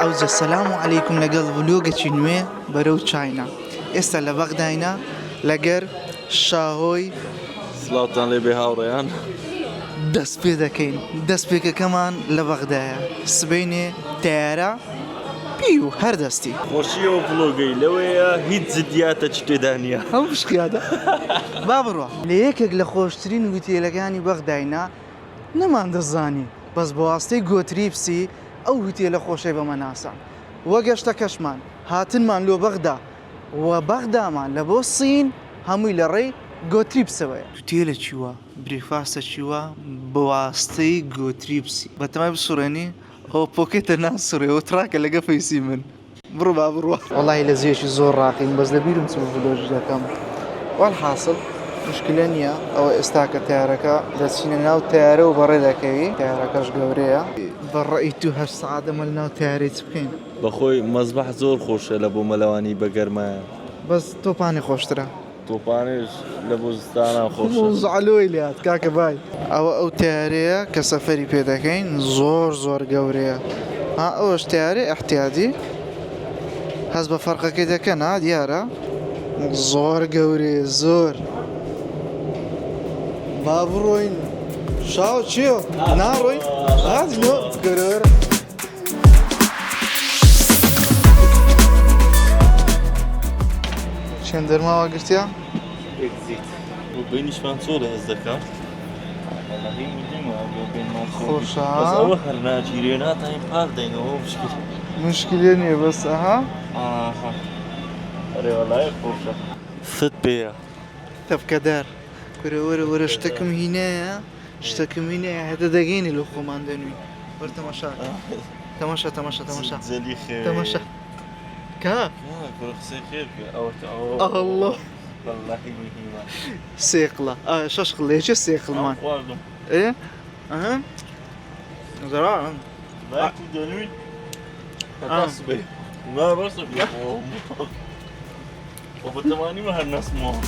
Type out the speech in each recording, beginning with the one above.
ئەوجە سەلام عەلەیکم لەگەڵ ڤلۆگێکی نوێ بەرەو چاینا. ئێستا لە بەغداینا لەگەر شاهۆی سڵاتان لێبێ هاوڕێیان دەست پێ دەکەین. دەستپێکەکەمان لە بەغدایە سبەینێ تیارە پی و هەردەستی خۆشیەوە ڤلۆگەی لەوەیە هیچ جدیاتە چ تێدا نییە هەم پشکیادە با بڕوە لە یەکێک لە خۆشترین هوتێلەکانی بەغداینا نەمان دەزانی بەس بە واستەی گۆتریپسی ئەو هوتێلە خۆشەی بەمە ناسان وە گەشتەکەشمان هاتنمان لۆ بەغدا و بەغدامان لە بۆ سین هەمووی لە ڕێی گۆتریپسەوەیە. هوتێلە چیوە برێکفاستە چیوە بە واستەی گۆتریپسی بەتەمای بسوڕێنی ئەو پۆکێتە ناسوڕێەوە تراکە لەگە فەیسی من بڕۆ با بڕوە وەڵی لە زیێشی زۆر ڕاقین بەس لە بیرم چ ڤلۆژ دەکەم وەڵحاصڵ مشکلە نییە ئەوە ئێستا کە تیارەکە دەچینە ناو تیارە و بەڕێ دەکەوی تیارەکەش گەورەیە بەڕێی تو هەشت سەعاتەمە لە ناو تیارەی چ بکەین بەخۆی مەزبەح زۆر خۆشە لە بۆ مەلەوانی بەگەرمایە بەس تۆپانی خۆشترە تۆپانش لە بۆ زستانە خۆش زعلۆی لات کاکە بای ئەوە ئەو تیارەیە کە سەفەری پێ دەکەین زۆر زۆر گەورەیە ها ئەوەش تیارە ئەحتیادی هەست بە فەرقەکەی دەکەنا دیارە زۆر گەورەیە زۆر با بڕۆین شاو چییە ناڕۆین هاتنۆ گەرەوەرە چەند دەرماوە گرتیا؟ بینیشمان چۆ لە هەز دەکەم خۆشە ئەوە هەر ناگیرێ ناتانین پاک دەینەوە مشکلێ نییە بەس ئەها ئەرێ وەڵایە خۆشە ست پێیە تەفکەدار وەرە وەرە شتێکم هینەیە شتێکم هینەیە هەدە دەگەینی لە خۆمان دەنووی وەرە تەماشا تەماشا تەماشا تەماشا جەلی خێر تەماشا کا قسەی خێر الله واللهی مهمە سێقڵە شەش قڵێکە سێقڵمان خواردم ئێ ئەها زەرا باکو دەنووی هەتا سبەی ما بەسە بەتەمانیمە هەر نەسمەوە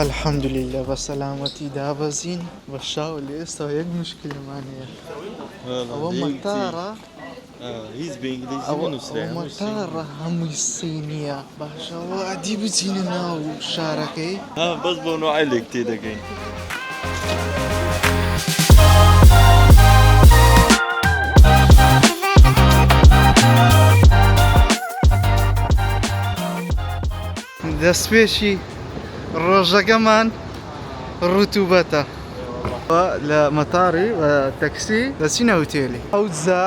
الحەمدولillah بە سەلامەتی دابەزین بە شاو لە ئێستا یەک مشکلمان هەیە ئەوە مەتارە هیچ بە ئینگلیزی نووسرا مەتارە هەمووی سینیە باشەوە ئەدی بچینە ناو شارەکەی بەس بۆ نوعیلێک تێدەگەین دەستپێشی ڕۆژەکەمان ڕوتوبەتە لە مەتاری تەکسی دەچینە هوتێلی ئەوجا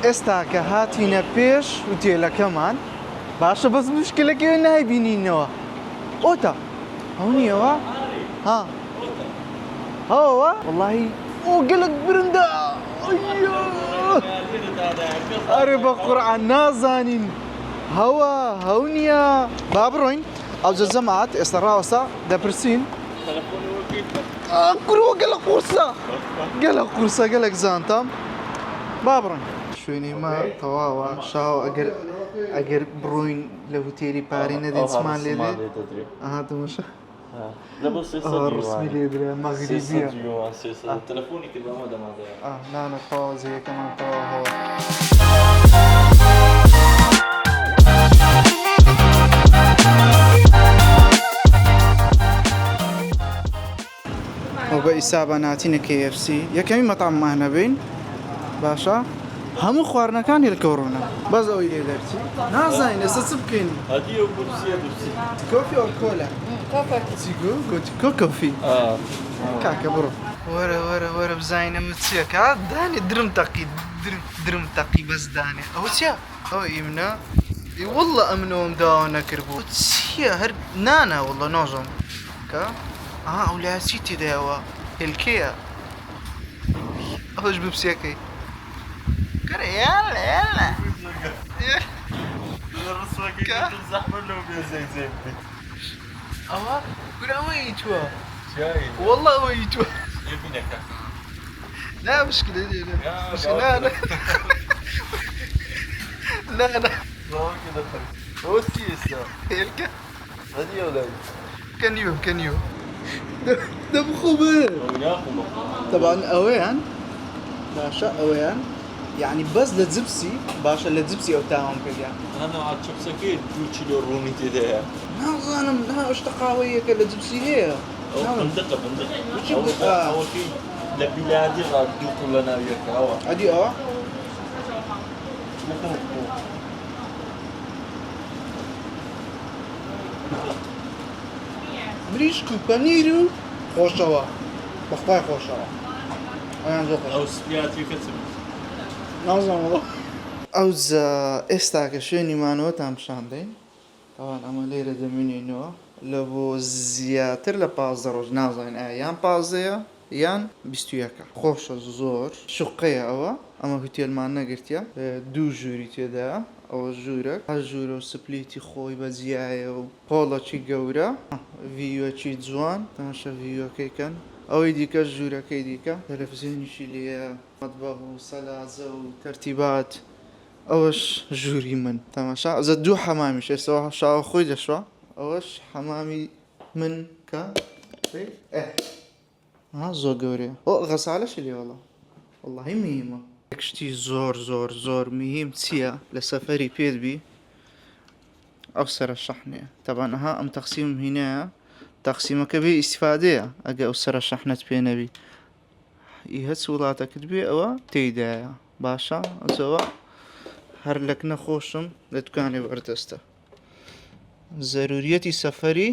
ئێستا کە هاتینە پێش هوتێلەکەمان باشە بەس مشکلەکەوێ نایبینینەوە ئۆتە ئەو نیەوە ها هەوە وەڵاهی ئۆ گەلک برندە ئەرێ بە قورعان نازانین هەوە هەو نییە با بڕۆین ئەوجە جەماعەت ئێستا ڕاوەستا دەپرسین گرۆ گەلە قورسە گەلە قورسە گەلێک زانتەم با بڕۆین شوێنی ما تەواوە شاو ئەگەر بڕۆین لە هوتێلی پارەی نەدەین چمان لێ دێ ئەها تەماشا ڕسمی لێ درا مەغریبیە تەلەفۆنی کردەوە دەمادەیە نانە تازەیەکەمان تەوا هەوە بە ئیسابە ناتینە KFC یەکەمی مەتاممان هەبین باشە هەموو خواردنەکانی لەکەڕۆنە بەس ئەوی لێ دەرچی نازانین ئێستا چ بکەین هەدیە و کورسیە دووسی کۆفی ئۆر کۆلا کۆ کۆفی کاکە بڕۆ وەرە بزانینە من چییە کا دانی درم تەقی بەس دانێ ئەو چییە ئەو ئیمنە وەڵڵە ئەمنەوەم داوا نەکردبوو چییە هەر نانە وەڵڵە نۆژم کە ئەو لاچی تێدایەوە هێلکەیە ئەوش بپسیەکەی ئەوە گورەوەی تووە وەڵڵە ئەوەی تووە لا مشكلة دي لا لا لا لا هو السياسة هيك هذه يا ولاد كنيو ده بخبر طبعا اوان باشا اوان يعني بس لتزبسي باشا لتزبسي او تاهم كذا أنا عاد شخص أكيد 2 كيلو روني تدا ما انا منها اشتقاوية كلا تزبسي هي أو بندقة أو شيء لبلادي غاد دوق لنا وياك أو ادي بريشكو بانيرو خوشوا بخواي خوشوا انا زوق أو سبياتي كتب نازم والله اوز استاك شوني مانو تام شاندين طبعا اما ليرة دميني نو لبو زياتر لباز روج نازين ايان بازيا یان 21 خۆشە زۆر شوقەیە ئەوە ئەمە هوتێلمان نەگرتیا 2 ژووری تێدا ئەوە ژوورە هەر ژوورە و سپلیتی خۆی بەجیایە و پۆڵەکی گەورە ڤیۆکی جوان تەماشا ڤیۆکەیکەن ئەوەی دیکە ژوورەکەی دیکە تەلەڤیزیۆنیشی لێیە مەتبەخ و سەلازە و تەرتیبات ئەوەش ژووری من تەماشا ئەزە 2 حەمامیش ئێستا شاوە خۆی دەشوە ئەوەش حەمامی من کە زۆر گەورەیە غەسالەشی لێ وەڵڵاهی مهمە شتی زۆر مهم چییە لە سەفەری پێدبی ئەو سەرە شەحنەیە تەبانەها ئەم تەقسیم هینەیە تەقسیمەکە بێ ئیسیفادەیە ئەگە ئەو سەرە شەحنەت پێ نەبی هەچ وڵاتەکەت بێ ئەوە تێیدایە باشە ئەوە هەر لەک نەخۆشم لە دوکانێ وەردەستە زەروریەتی سەفەری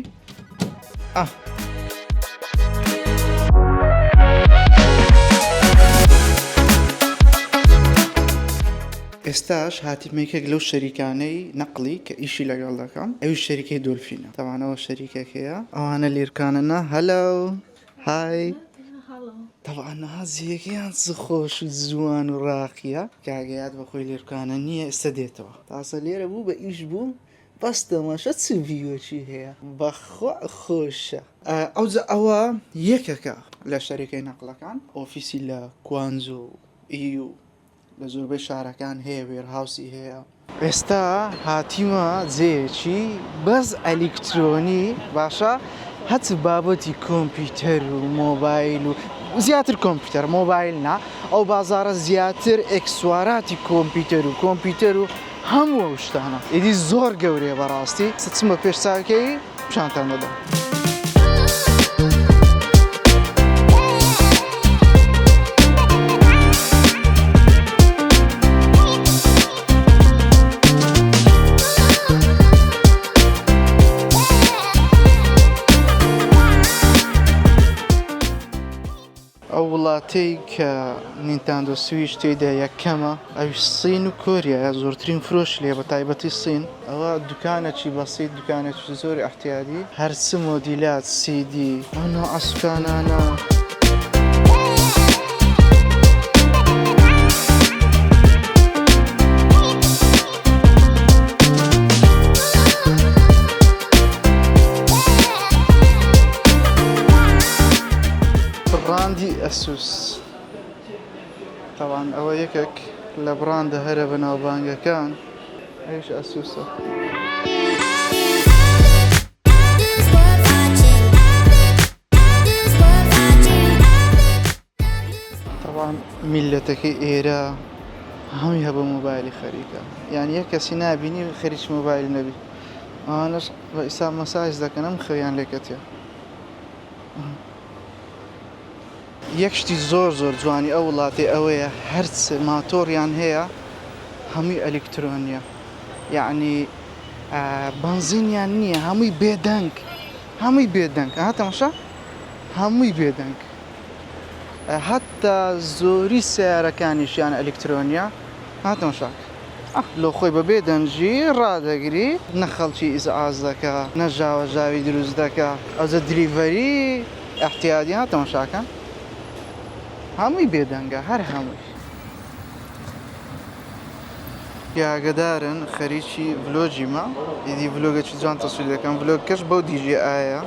ئێستاش هاتیمێکێک لەو شەریکانەی نەقلی کە ئیشی لەگەڵ دەکەم ئەوی شەریکەی دۆلفینە تەوانەوە شەریکەکەیە ئەوانە لێرکانەنە هەلو های تەوانەها زیەکەیان چ خۆش و جوان و ڕاقیە کاگەیات بەخۆی لێرکانە نییە ئێستا دێتەوە تاسە لێرە بوو بە ئیش بوو بەس دەماشە چ ڤیۆکی هەیە بەخوا خۆشە ئەوە یەکەکە لە شەریکەی نەقلەکان ئۆفیسی لە کوانزۆ ئیو لە زۆربەی شارەکان هەیە وێرهاوسی هەیە ئێستا هاتیمە جێیەکی بەس ئەلیکترۆنی باشە هەچ بابەتی کۆمپیوتەر و مۆبایل و زیاتر کۆمپیوتەر مۆبایل نا ئەو بازارە زیاتر ئەکسسواراتی کۆمپیوتەر و هەموو ئەو شتانە ئیدی زۆر گەورەیە بەڕاستی چچمە پێش چاکەی پیشانتان دەدەم ئەو وڵاتەی کە نینتاندۆ سویچ تێدا یەکەمە ئەوی سین و کۆریایە زۆرترین فرۆش لێ بە تایبەتی سین ئەوە دوکانێکی بەسیط دوکانێکی زۆری ئەحتیادی هەر چ مۆدیلات سیدی ئەو نۆ ئەسوکانانە براندی ئەسوس طبعا ئەوە یەکێک لە براندە هەرە بەناوبانگەکان ئەویش ئەسوسە طبعا میلەتەکەی ئێرە هەمی هەبە مۆبایلی خەریکە یعنی یەک کەسی نابینی خەریکی مۆبایل نەبی ئەوانەش بە ئیسا مەساج دەکەن ئەم خەویان لێکەتێ یەک شتی زۆر جوانی ئەو وڵاتی ئەوەیە هەرچ ماتۆریان هەیە هەمووی ئەلکترۆنیە یعنی بنزینیان نییە هەمووی بێدەنگ هاتەمەشە هەمووی بێدەنگ هەتا زۆری سیارەکانیشیان ئەلکترۆنیە هاتەمەشاک لۆ خۆی بە بێدەنجی ڕادەگری نەخەڵکی ئیزعاز دەکە نەژاوەژاوی دروست دەکە ئەوزە دلیڤەری ئەحتیادی هاتەمەشاکەن هەمووی بێدەنگە هەر هەمووی یاگەدارن خەریکی ڤلۆگیمە ئیدی ڤلۆگێکی جوان تەسویر دەکەم ڤلۆگ کەش بەو دیژێ ئایا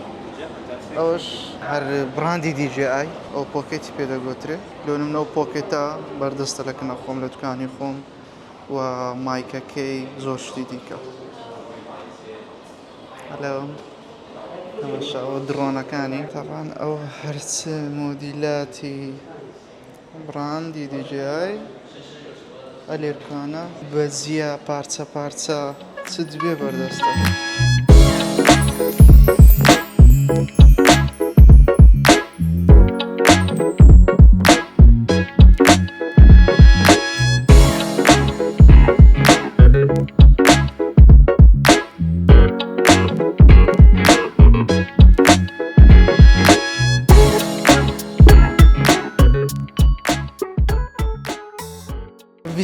ئەوش هەر براندی دیجیآی ئەو پۆکێتی پێدەگوترێ لۆ نمونە ئەو پۆکێتە بەردەستە لە کنە خۆم لە دوکانی خۆم و مایکەکەی زۆر شتی دیکە هەلە تەماشاوە درۆنەکانی تاوان ئەو هەرچە مۆدیلاتی براندی دیجیآی ئەلێرکانە بەجیە پارچە پارچە چ دوێ بەردەستە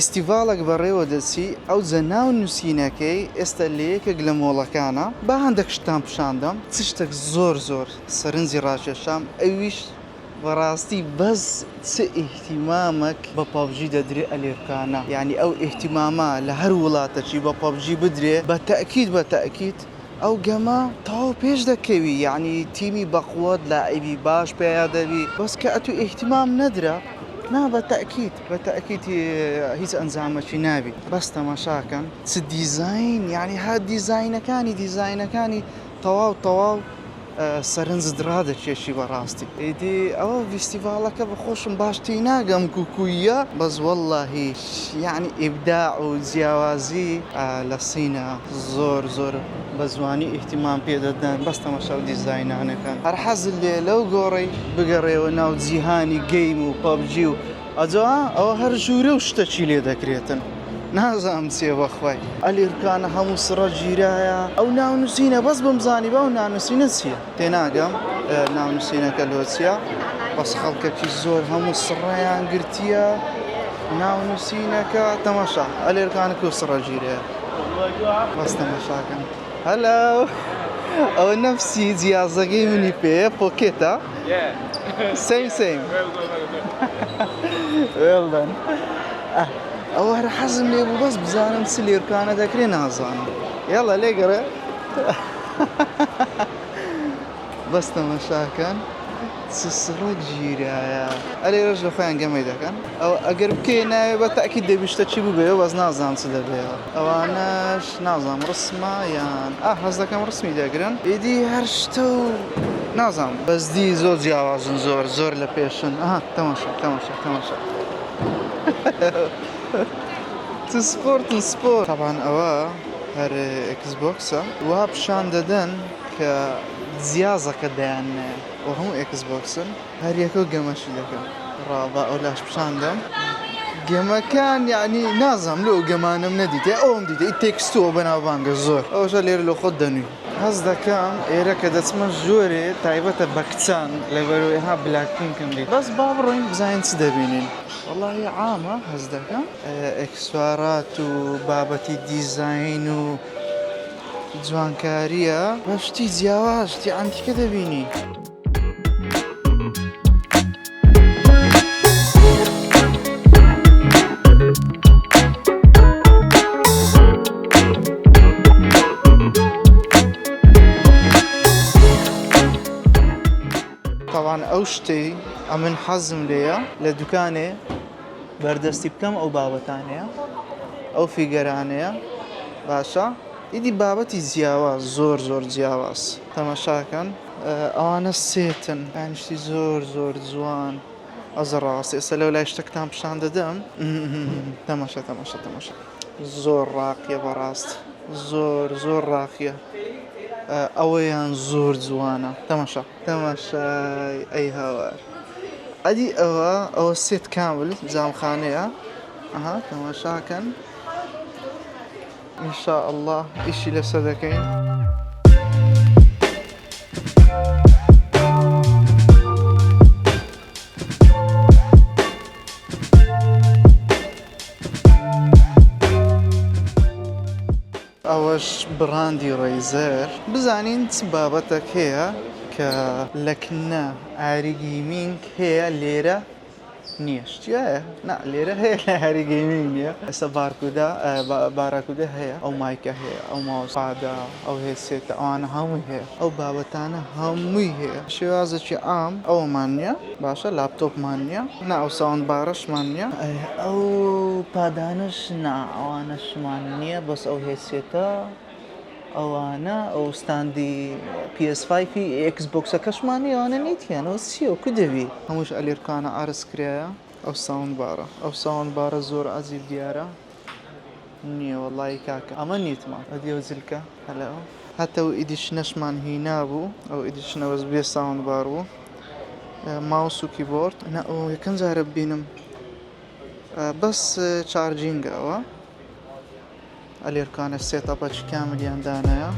فیستیڤالێک بەڕێوە دەچی ئەو جە ناو نووسینەکەی ئێستا لە یەکێک لە مۆڵەکانە با هەندێک شتان پیشاندەم چ شتێک زۆر سەرنجی ڕاکێشام ئەویش بەڕاستی بەس چ ئیحتیمامێک بە پابجی دەدرێ ئەلێرکانە یعنی ئەو ئیحتیمامە لە هەر وڵاتەکی بە پابجی بدرێ بە تەئکید ئەو گەمە تاو پێش دەکەوی یعنی تیمی بەقوت لە ئەیبی باش پێیا دەوی بەس کە ئەتو ئیحتیمام نەدرا نا بەتەئکید هیچ ئەنجامەکی نابی بەس تەماشاکەن چ دیزاین یعنی هەر دیزاینەکانی تەواو سەرنجت ڕادەکێشی بەڕاستی ئیدی ئەوە فیستیڤالەکە بەخۆشم باشتی ناگەم کوکویە بەس وەڵڵاهی یعنی ئیبداع و جیاوازی لە سینە زۆر بە زوانی ئیحتیمام پێدەدەن بەس تەماشا و دیزاینانەکەن هەر حەزت لێ لەو گۆڕەی بگەڕێەوە ناو جیهانی گەیم و پەبجی و ئەجا ئەوە هەر ژوورە و شتەچی لێ دەکرێتن نازانم چێ بەخوای ئەلێرکانە هەموو سڕە گیرایە ئەو ناونووسینە بەس بمزانی بە ئەو ناونووسینە چییە تێناگەم ناونووسینەکە لۆچیە بەس خەڵکەکی زۆر هەموو سڕەیان گرتیە ناونووسینەکە تەماشا ئەلێرکانەکە و سڕە گیرەیە بەس تەماشاکەن هەلو ئەوە نەفسی جیازەکەی منی پێیە پۆکێتە سیم well done ئەوە هەر حەزم لێ بوو بەس بزانم چ لێرکانە دەکرێ نازانم یاڵە لێگەڕێ بەس تەماشاکەن چ سڕە گیرایە ئەلێرەش لە خۆیان گەمەی دەکەن ئەو ئەگەر بکەی ناوێ بە تەئکید دەبیشتە چی ببێ بەس نازانم چ دەبێەوە ئەوانەش نازانم ڕسمە یان هەز دەکەم ڕسمی دەگرن ئیدی هەر شتە و نازانم بەزدی زۆر جیاوازن زۆر لە پێشن تەماشا سپۆرت طبعا ئەوە هەر ئەکسبۆکسە وها پیشان دەدەن کە جیازەکە دەیاننایە و هەموو ئەکسبۆکسن هەر یەکە گەمەشی دەکەن ڕاوە ئەو لاش پیشاندەم گەمەکان یعنی نازانم لەو گەمانم نەدیتێ ئەوم دیتە ئی تێکستۆ بەناوبانگە زۆر ئەوژە لێرە لە خۆت دەنووی هەز دەکەم ئێرە کە دەچمە ژۆرێ تایبەتە بە کچان لەبەرەوەیها بلاکپینکم دیت بەس با بڕۆین بزانین چ دەبینین وەڵڵاهی عامە هەز دەکەم ئەکسسوارات و بابەتی دیزاین و جوانکاریە بە شتی جیاواز شتی ئەنتیکە دەبینی طبعا ئەو شتەی ئەمن حەزم لێیە لە دوکانێ بەردەستی بکەم ئەو بابەتانەیە ئەو فیگەرانەیە باشە ئیدی بابەتی جیاواز زۆر جیاواز تەماشاکەن ئەوانە سێتن ئەنیشتی زۆر جوان ئەزە ڕاستی ئێستا لەو لای شتێکتان پیشان دەدەم تەماشا زۆر ڕاقیە بەڕاست زۆر ڕاقیە ئەوەیان زۆر جوانە تەماشای ئەی هاوار ئەدی ئەوە سێت کامل جامخانەیە تەماشاکەن ئینشاء الله ئیشی لەسەر دەکەین ئەوەش براندی ڕێیزەر بزانین چ بابەتێک هەیە کە لەکنە ئاریگیمینگ هەیە لێرە نییە شتیایە نا لێرە هەیە لە هەری گەیمینگ نییە ئێستا باراکودا هەیە ئەو مایکە هەیە ئەو ماوسپادا ئەو هێسێتە ئەوانە هەمووی هەیە ئەو بابەتانە هەمووی هەیە شێوازێکی عام ئەومان نییە باشە لاپتۆپمان نییە نا ئەو ساوند بارەشمان نییە ئەو پادانش نا ئەوانەشمان نییە بەس ئەو هێسێتە ئەوانە ئەو ستاندی PS5 Xboxەکەشمانی ئەوانە نیتیانەوە چییە کو دەوی هەمووش ئەلێرکانە ئارسکرایە ئەو ساوند بارە زۆر عەزیب دیارە نییە وەڵی کاکە ئەمە نیتمان ئەدیەوە جلکە هەلە ئەو هەتە و ئیدیشنەشمان هینا بوو ئەو ئیدیشنەوەز بێ ساوند بار بوو ماوس و کیبۆرد نە ئەو یەکەم جارە ببینم بەس چارجینگە ئەوە ئەلێرکانە سێتەپەچ کاملیان دانایە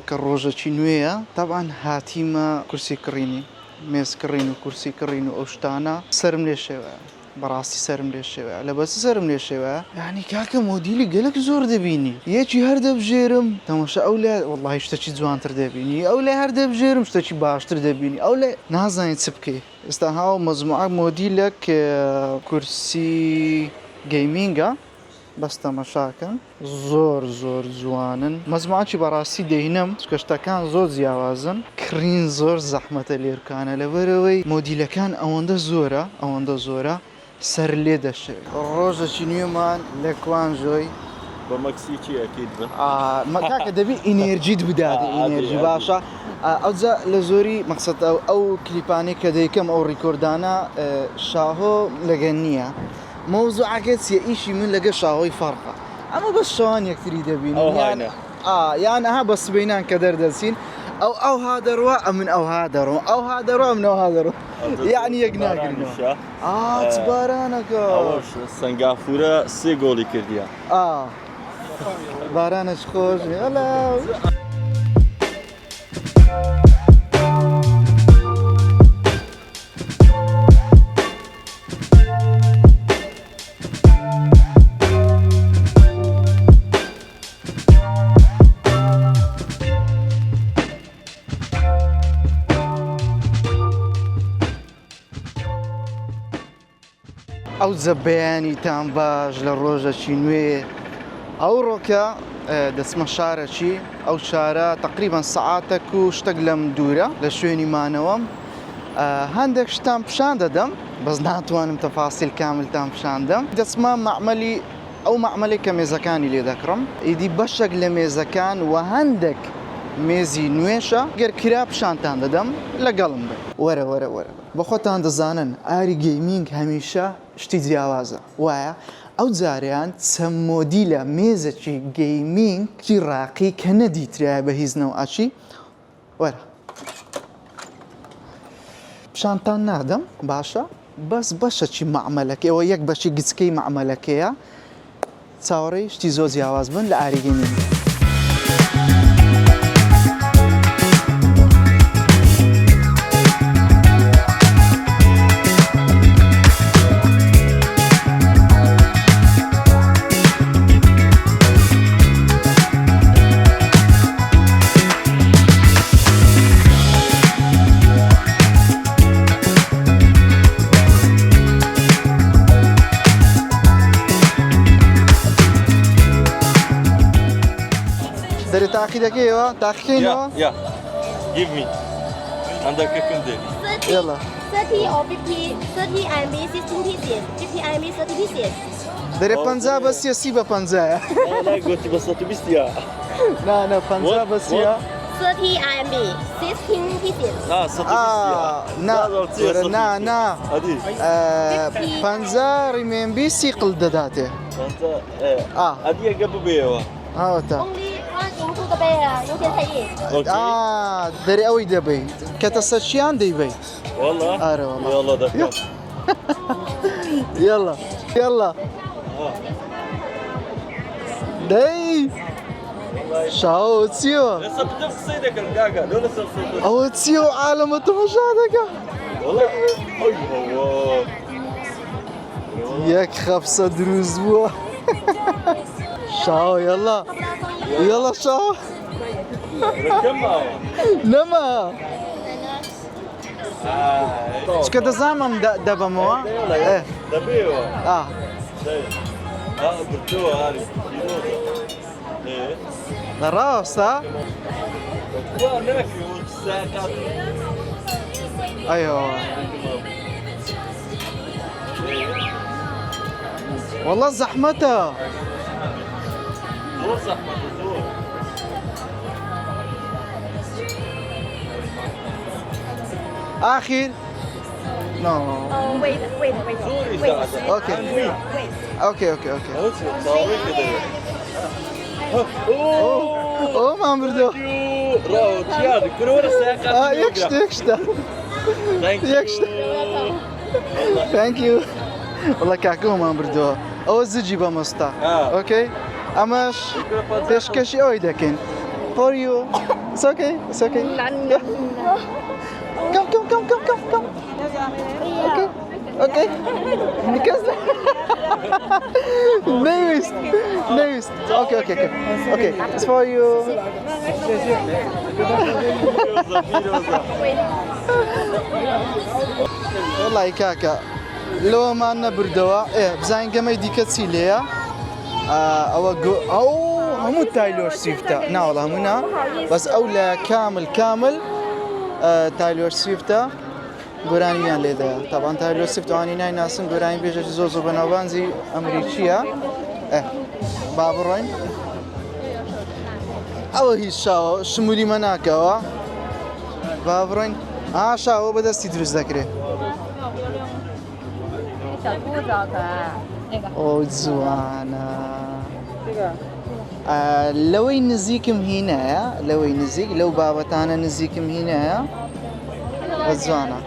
کە ڕۆژەکی نوێیە تاان هاتیمە کورسی کڕینی مێز کڕین و کورسی کڕین و ئەو شتانە سرم لێ شێوەیە بەڕاستی سرم لێ شێوەیە لە بەس سرم لێ شێوەیە یعنی کاکە مۆدیلی گەلک زۆر دەبینی یەکی هەر دەبژێرم تەماشا ئەو لای وەڵی شتێکی جوانتر دەبینی ئەو لای هەر دەبژێرم شتێکی باشتر دەبینی ئەو لای نازانیت چ بکەی ئێستا هاو مەزموعە مۆدیلێک کورسی گەیمینگە بەس تەماشاکەن زۆر جوانن مەزموعەکی بەڕاستی دەینم شتەکان زۆر جیاوازن کڕین زۆر زەحمەتە لێرکانە لەبەرەوەی مۆدیلەکان ئەوەندە زۆرە سەر لێ دەشێت ڕۆژێکی نوێمان لە کوانژۆی بە مەکسیکی ئەکیت کاکە دەبی ئینێرجیت بدات ئینێرجی باشە ئەوجا لە زۆری مەقسەد ئەو کلیپانەی کە دەیکەم ئەو ڕیکۆردانە شاهۆ لەگەن نییە مۆزوعەکەت چیە ئیشی من لەگە شاهۆی فەرقە ئەمە بەس شەوان یەکتری دەبینی یان ئەها بە سبەینان کە دەردەچین ئەو هادەڕوە ئەمن ئەو هادەڕۆ ئەو هادەڕۆ من ئەو هادەڕۆ یعنی یەک ناگرنەوە چ بارانەکە سنگافورە سێ گۆڵی کردیە بارانەش خۆش ئەو زەبیانیتان باش لە ڕۆژەکی نوێ ئەو ڕۆکە دەچمە شارەکی ئەو شارە تقریبان سەعاتێک و شتێک لەم دوورە لە شوێنی مانەوەم هەندێک شتان پیشان دەدەم بەس ناتوانم تەفاسیل کاملتان پیشاندەم دەچمە مەعمەلی ئەو مەعمەلێک کە مێزەکانی لێ دەکڕم ئیدی بەشێک لە مێزەکان و هەندێک مێزی نوێشە گەر کرا پیشانتان دەدەم لەگەڵم بێ وەرە بە خۆتان دەزانن ئاری گەیمینگ هەمیشە شتی جیاوازە وایە ئەو جاریان چەند مۆدیلە مێزێکی گەیمینگ کی ڕاقی کە نەدیترایە بە هیزنەوە ئاچی وەرە پیشانتان نادەم باشە بەس بەشەکی مەعمەلەکەی ئەوە یەک بەشی گچکەی مەعمەلەکەیە چاوەڕێی شتی زۆر جیاواز بن لە ئاری گەیمینگ دەری تاقی دەکەیەوە تاقیکەینەوە give me عندەکەکم دێ يلا 30 or 50, 30 IMB 16 pieces, 50 IMB 30 pieces. دەرێ 50 بەسیە سی بە 50 گوتی بە 120 نا 50 بەسیە 30 IMB 16 pieces. نا 50 ریمێنبی سی قڵ دەداتێ ئەدیەکە ببێەوە هاوەتە Only run into the 备优先菜叶。 اوكي دەری ئەوەی دەبیت کەتە سەرچیان دەیبیت والله ئارە والله يلا دكتور يلا يلا دەی شاو چییە لسه بدك صيدك الكاكا لو لسه صيدك ئەوە چییە و عالەمە تەماشا دەکە والله اي هو یەک خەفسە دروست بووە شاو يلا يلا شاو ركبها نەما چکە دەزانم دەبەمەوە دبيوه ئا برتوه هذه ايه لە ڕاستە هناك والساقات ئەیۆ والله زەحمەتە زور زحمه زور ئاخیر نو wait. زوري Wait. ساعه اوكي اوكي اوكي اوكي صاوي كده اوه ما بردو راو تيادي كل ورا الساقات يكشتا ثانك يو والله كاكو ما بردو او زجي بمستا اوكي اماش تشكشي اوي دكين for you it's okay come okay because Nevis okay it's for you والله كاكا لو ما نبردوا بزاين كما يديك تسيليا او همو تايلور سويفتا نا والله همنا بس اولى كامل تايلور سويفتا گۆرانیان لێدەیە تاوان تايلور سویفت وانی نای ناسم گۆرانی بێژەی زۆر بەناوبانجی ئەمریکیە با بڕۆین ئەوە هیچ شاوە شمولیمە ناکەوە با بڕۆین شاوە بەدەستی دروست دەکرێت 小兔子好可爱。那个。 ئۆ جوانە لەوەی نزیکم هینەیە لەوەی نزیک لەو بابەتانە نزیکم هینەیە بە جوانە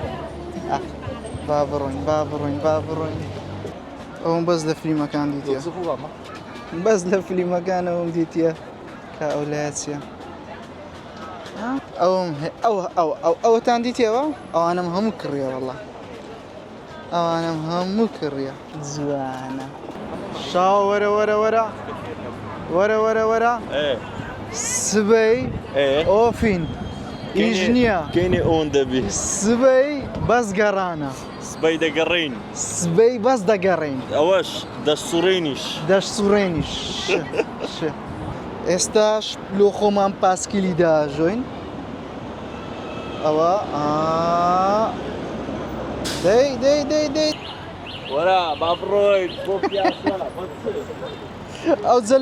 با بڕۆین ئەوم بەس لە فلیمەکان دیتە بەس لە فلیمەکانەوەم دیتە کە ئەولایەتە ئەوەتان دیتەوە ئەوانم هەموو کڕیە وەڵڵا ئەوانم هەموو کڕیە جوانە شاو وەرە سبەی ئۆفین ئیش نییە كيني اون دبي سبەی بەس گەڕانە سبيدا قرين سبەی بەس دەگەڕین اواش دستورينيش دەشسوڕێنیش ئێستاش لۆ خۆمان پاسکیلی داژۆین ئەوە دەی ورا بابرويد بوب ياسا ئەو جە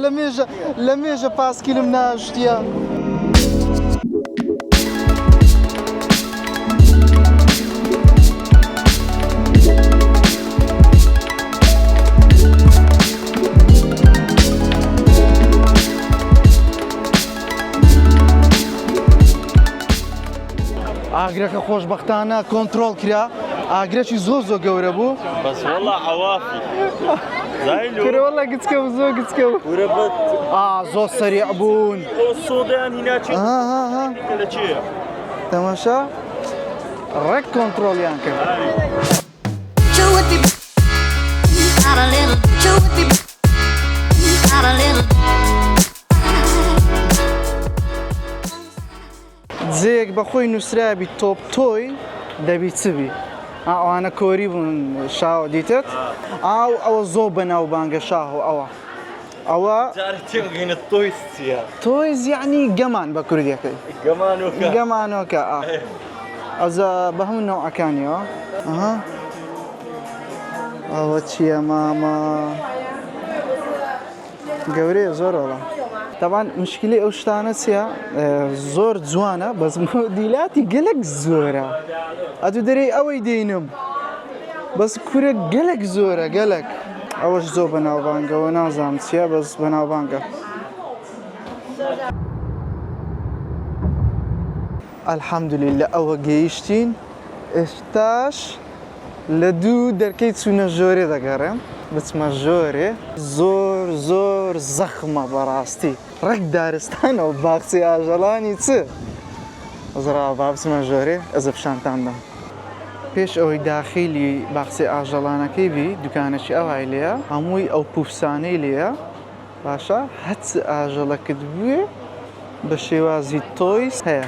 لە مێژە پاسکیلم ناشتیە ئاگرەکە خۆشبەختانە کۆنتترۆل کرا ئاگرەی زۆر گەورە بوو بس والله عوافي زايلو کرەوەڵە گچکە و زۆر گچکە و وربت زۆر سەریع بوون السودان هناك ولا شيء تەماشا ڕێک کۆنتترۆلیان کرد جێک بە خۆی نووسرابی تۆپ تۆی دەبی چبی ئەوانە کۆری بوون شاو دیتت ئەوە زۆر بەناوبانگە شاه و ئەوە جارتي وقين الطويستيا تۆیز یعنی گەمان بە کوردیەکەی قمانوكا گەمانۆکە ئەزە بە هەموو نەوعەکانیەوە ئەوە چییە ماما گەورەیە زۆرەوە تاوان مشکلی ئەو شتانە چیە زۆر جوانە بەس دیلاتی گەلک زۆرە ئەتو دەرێ ئەوەی دێنم بەس کورە گەلک زۆرە گەلک ئەوەش زۆر بەناوبانگەوە نازانم چیە بەس بەناوبانگە الحەمدولillah ئەوە گەیشتین ئێستاش لە دوو دەرکەی چوونە ژۆرێ دەگەڕێم بچمە ژۆرێ زۆر زەخمە بەڕاستی ڕێک دارستانەوە باخچی ئاژەڵانی چ ئەزرا با بچمە ژۆرێ ئەزە پیشانتاندەم پێش ئەوەی داخیلی باخچی ئاژەڵانەکەی بی دوکانەکی ئەوای لێە هەمووی ئەو پوفسانەی لێە باشە هەچ ئاژەڵەکت بوێ بە شێوازی تۆیس هەیە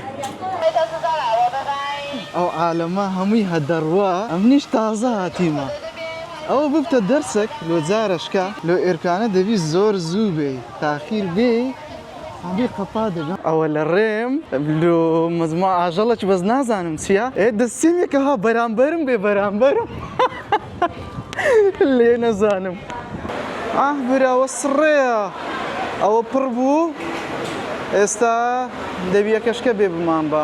ئەو عالەمە هەمووی هەدەڕوا ئەم نیش تازە هاتیمە ئەوە ببتە دەرسێک لۆ جارەشکە لۆ ئێرکانە دەبی زۆر زوو بێ تاخیر بێ هەمووی قەپا دەبێ ئەوە لە ڕێم لۆ مەزموع ئاژەڵەکی بەس نازانم چییە دەستێمێکە ها بەرامبەرم بێ بەرامبەرم لێ نەزانم براوە سڕێە ئەوە پڕ بوو ئێستا دەبیە کەشکە بێ بمان بە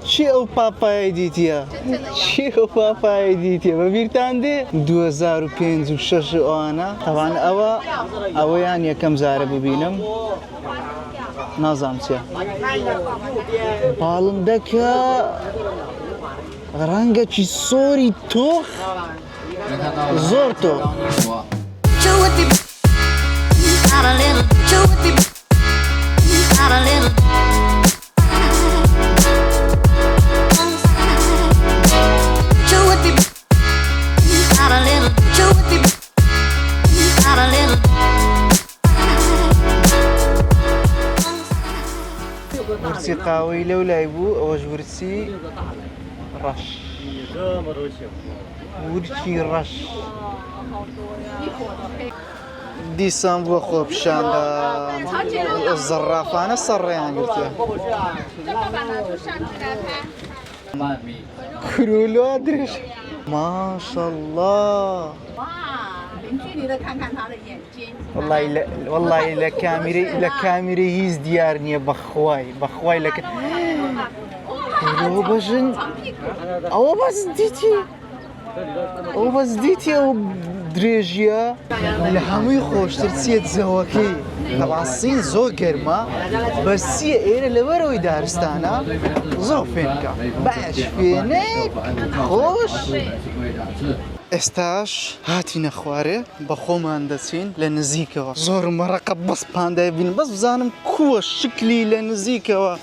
چی ئەو پاپای دیتیە؟ چی ئەو پاپای دیتیە بەبیرتان دێ؟ 2005 و 6 ئەوانە تەوان ئەوەیان یەکەم جارە ببینم نازانم چیە باڵندەکە ڕەنگەکی سۆری تۆخ زۆر تۆخ ورچی قاوەی لەو لای بوو ئەوەش ورچی ڕەش ورچی ڕەش دیسان بووە خۆ پیشاندا زەڕافانە سەرڕێیان گرتووە کرولۆ درێژ ماشەڵڵا والله لە کامیرەی هیچ دیار نییە بەخوای لە بەژن ئەوە بەس دیتی ئەو درێژیە لە هەمووی خۆشتر چێت زەوەکەی تەباسین زۆر گەرمە بەسیە ئێرە لەبەرەوەی دارستانە زۆر فێنکە باش فێنێک خۆش ئێستاش هاتینە خوارێ بە خۆمان دەچین لە نزیکەوە زۆر مەڕەقە بەس پاندای بین بەس بزانم کووە شکلی لە نزیکەوە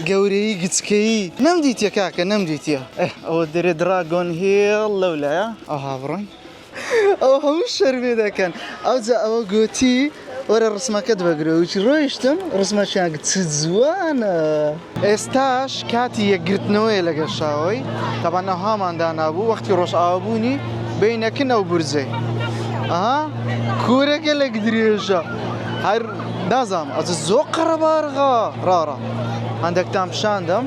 گەورەی گچکەیی نەمدیتە کاکە نەمدیتە ئەوە دەرێ دراگۆن هێڵ لەولایە ئەوها بڕۆین ئەو هەموو شەرمێ دەکەن ئەوجا ئەوە گوتی وەرە ڕسمەکەت بەگرە وچی ڕۆیشتم ڕسمەشیان چ جوانە ئێستاش کاتی یەکگرتنەوەی لەگەڵ شاوەی تەبان ئەوهاماندا نابوو وەختی ڕۆژ ئاوابوونی بینەکن ئەو بورجەی ئەها کورەکە لە درێژە هەر نازانم ئەجە زۆر قەرەبارغا ڕاڕە هەندێکتان پیشاندەم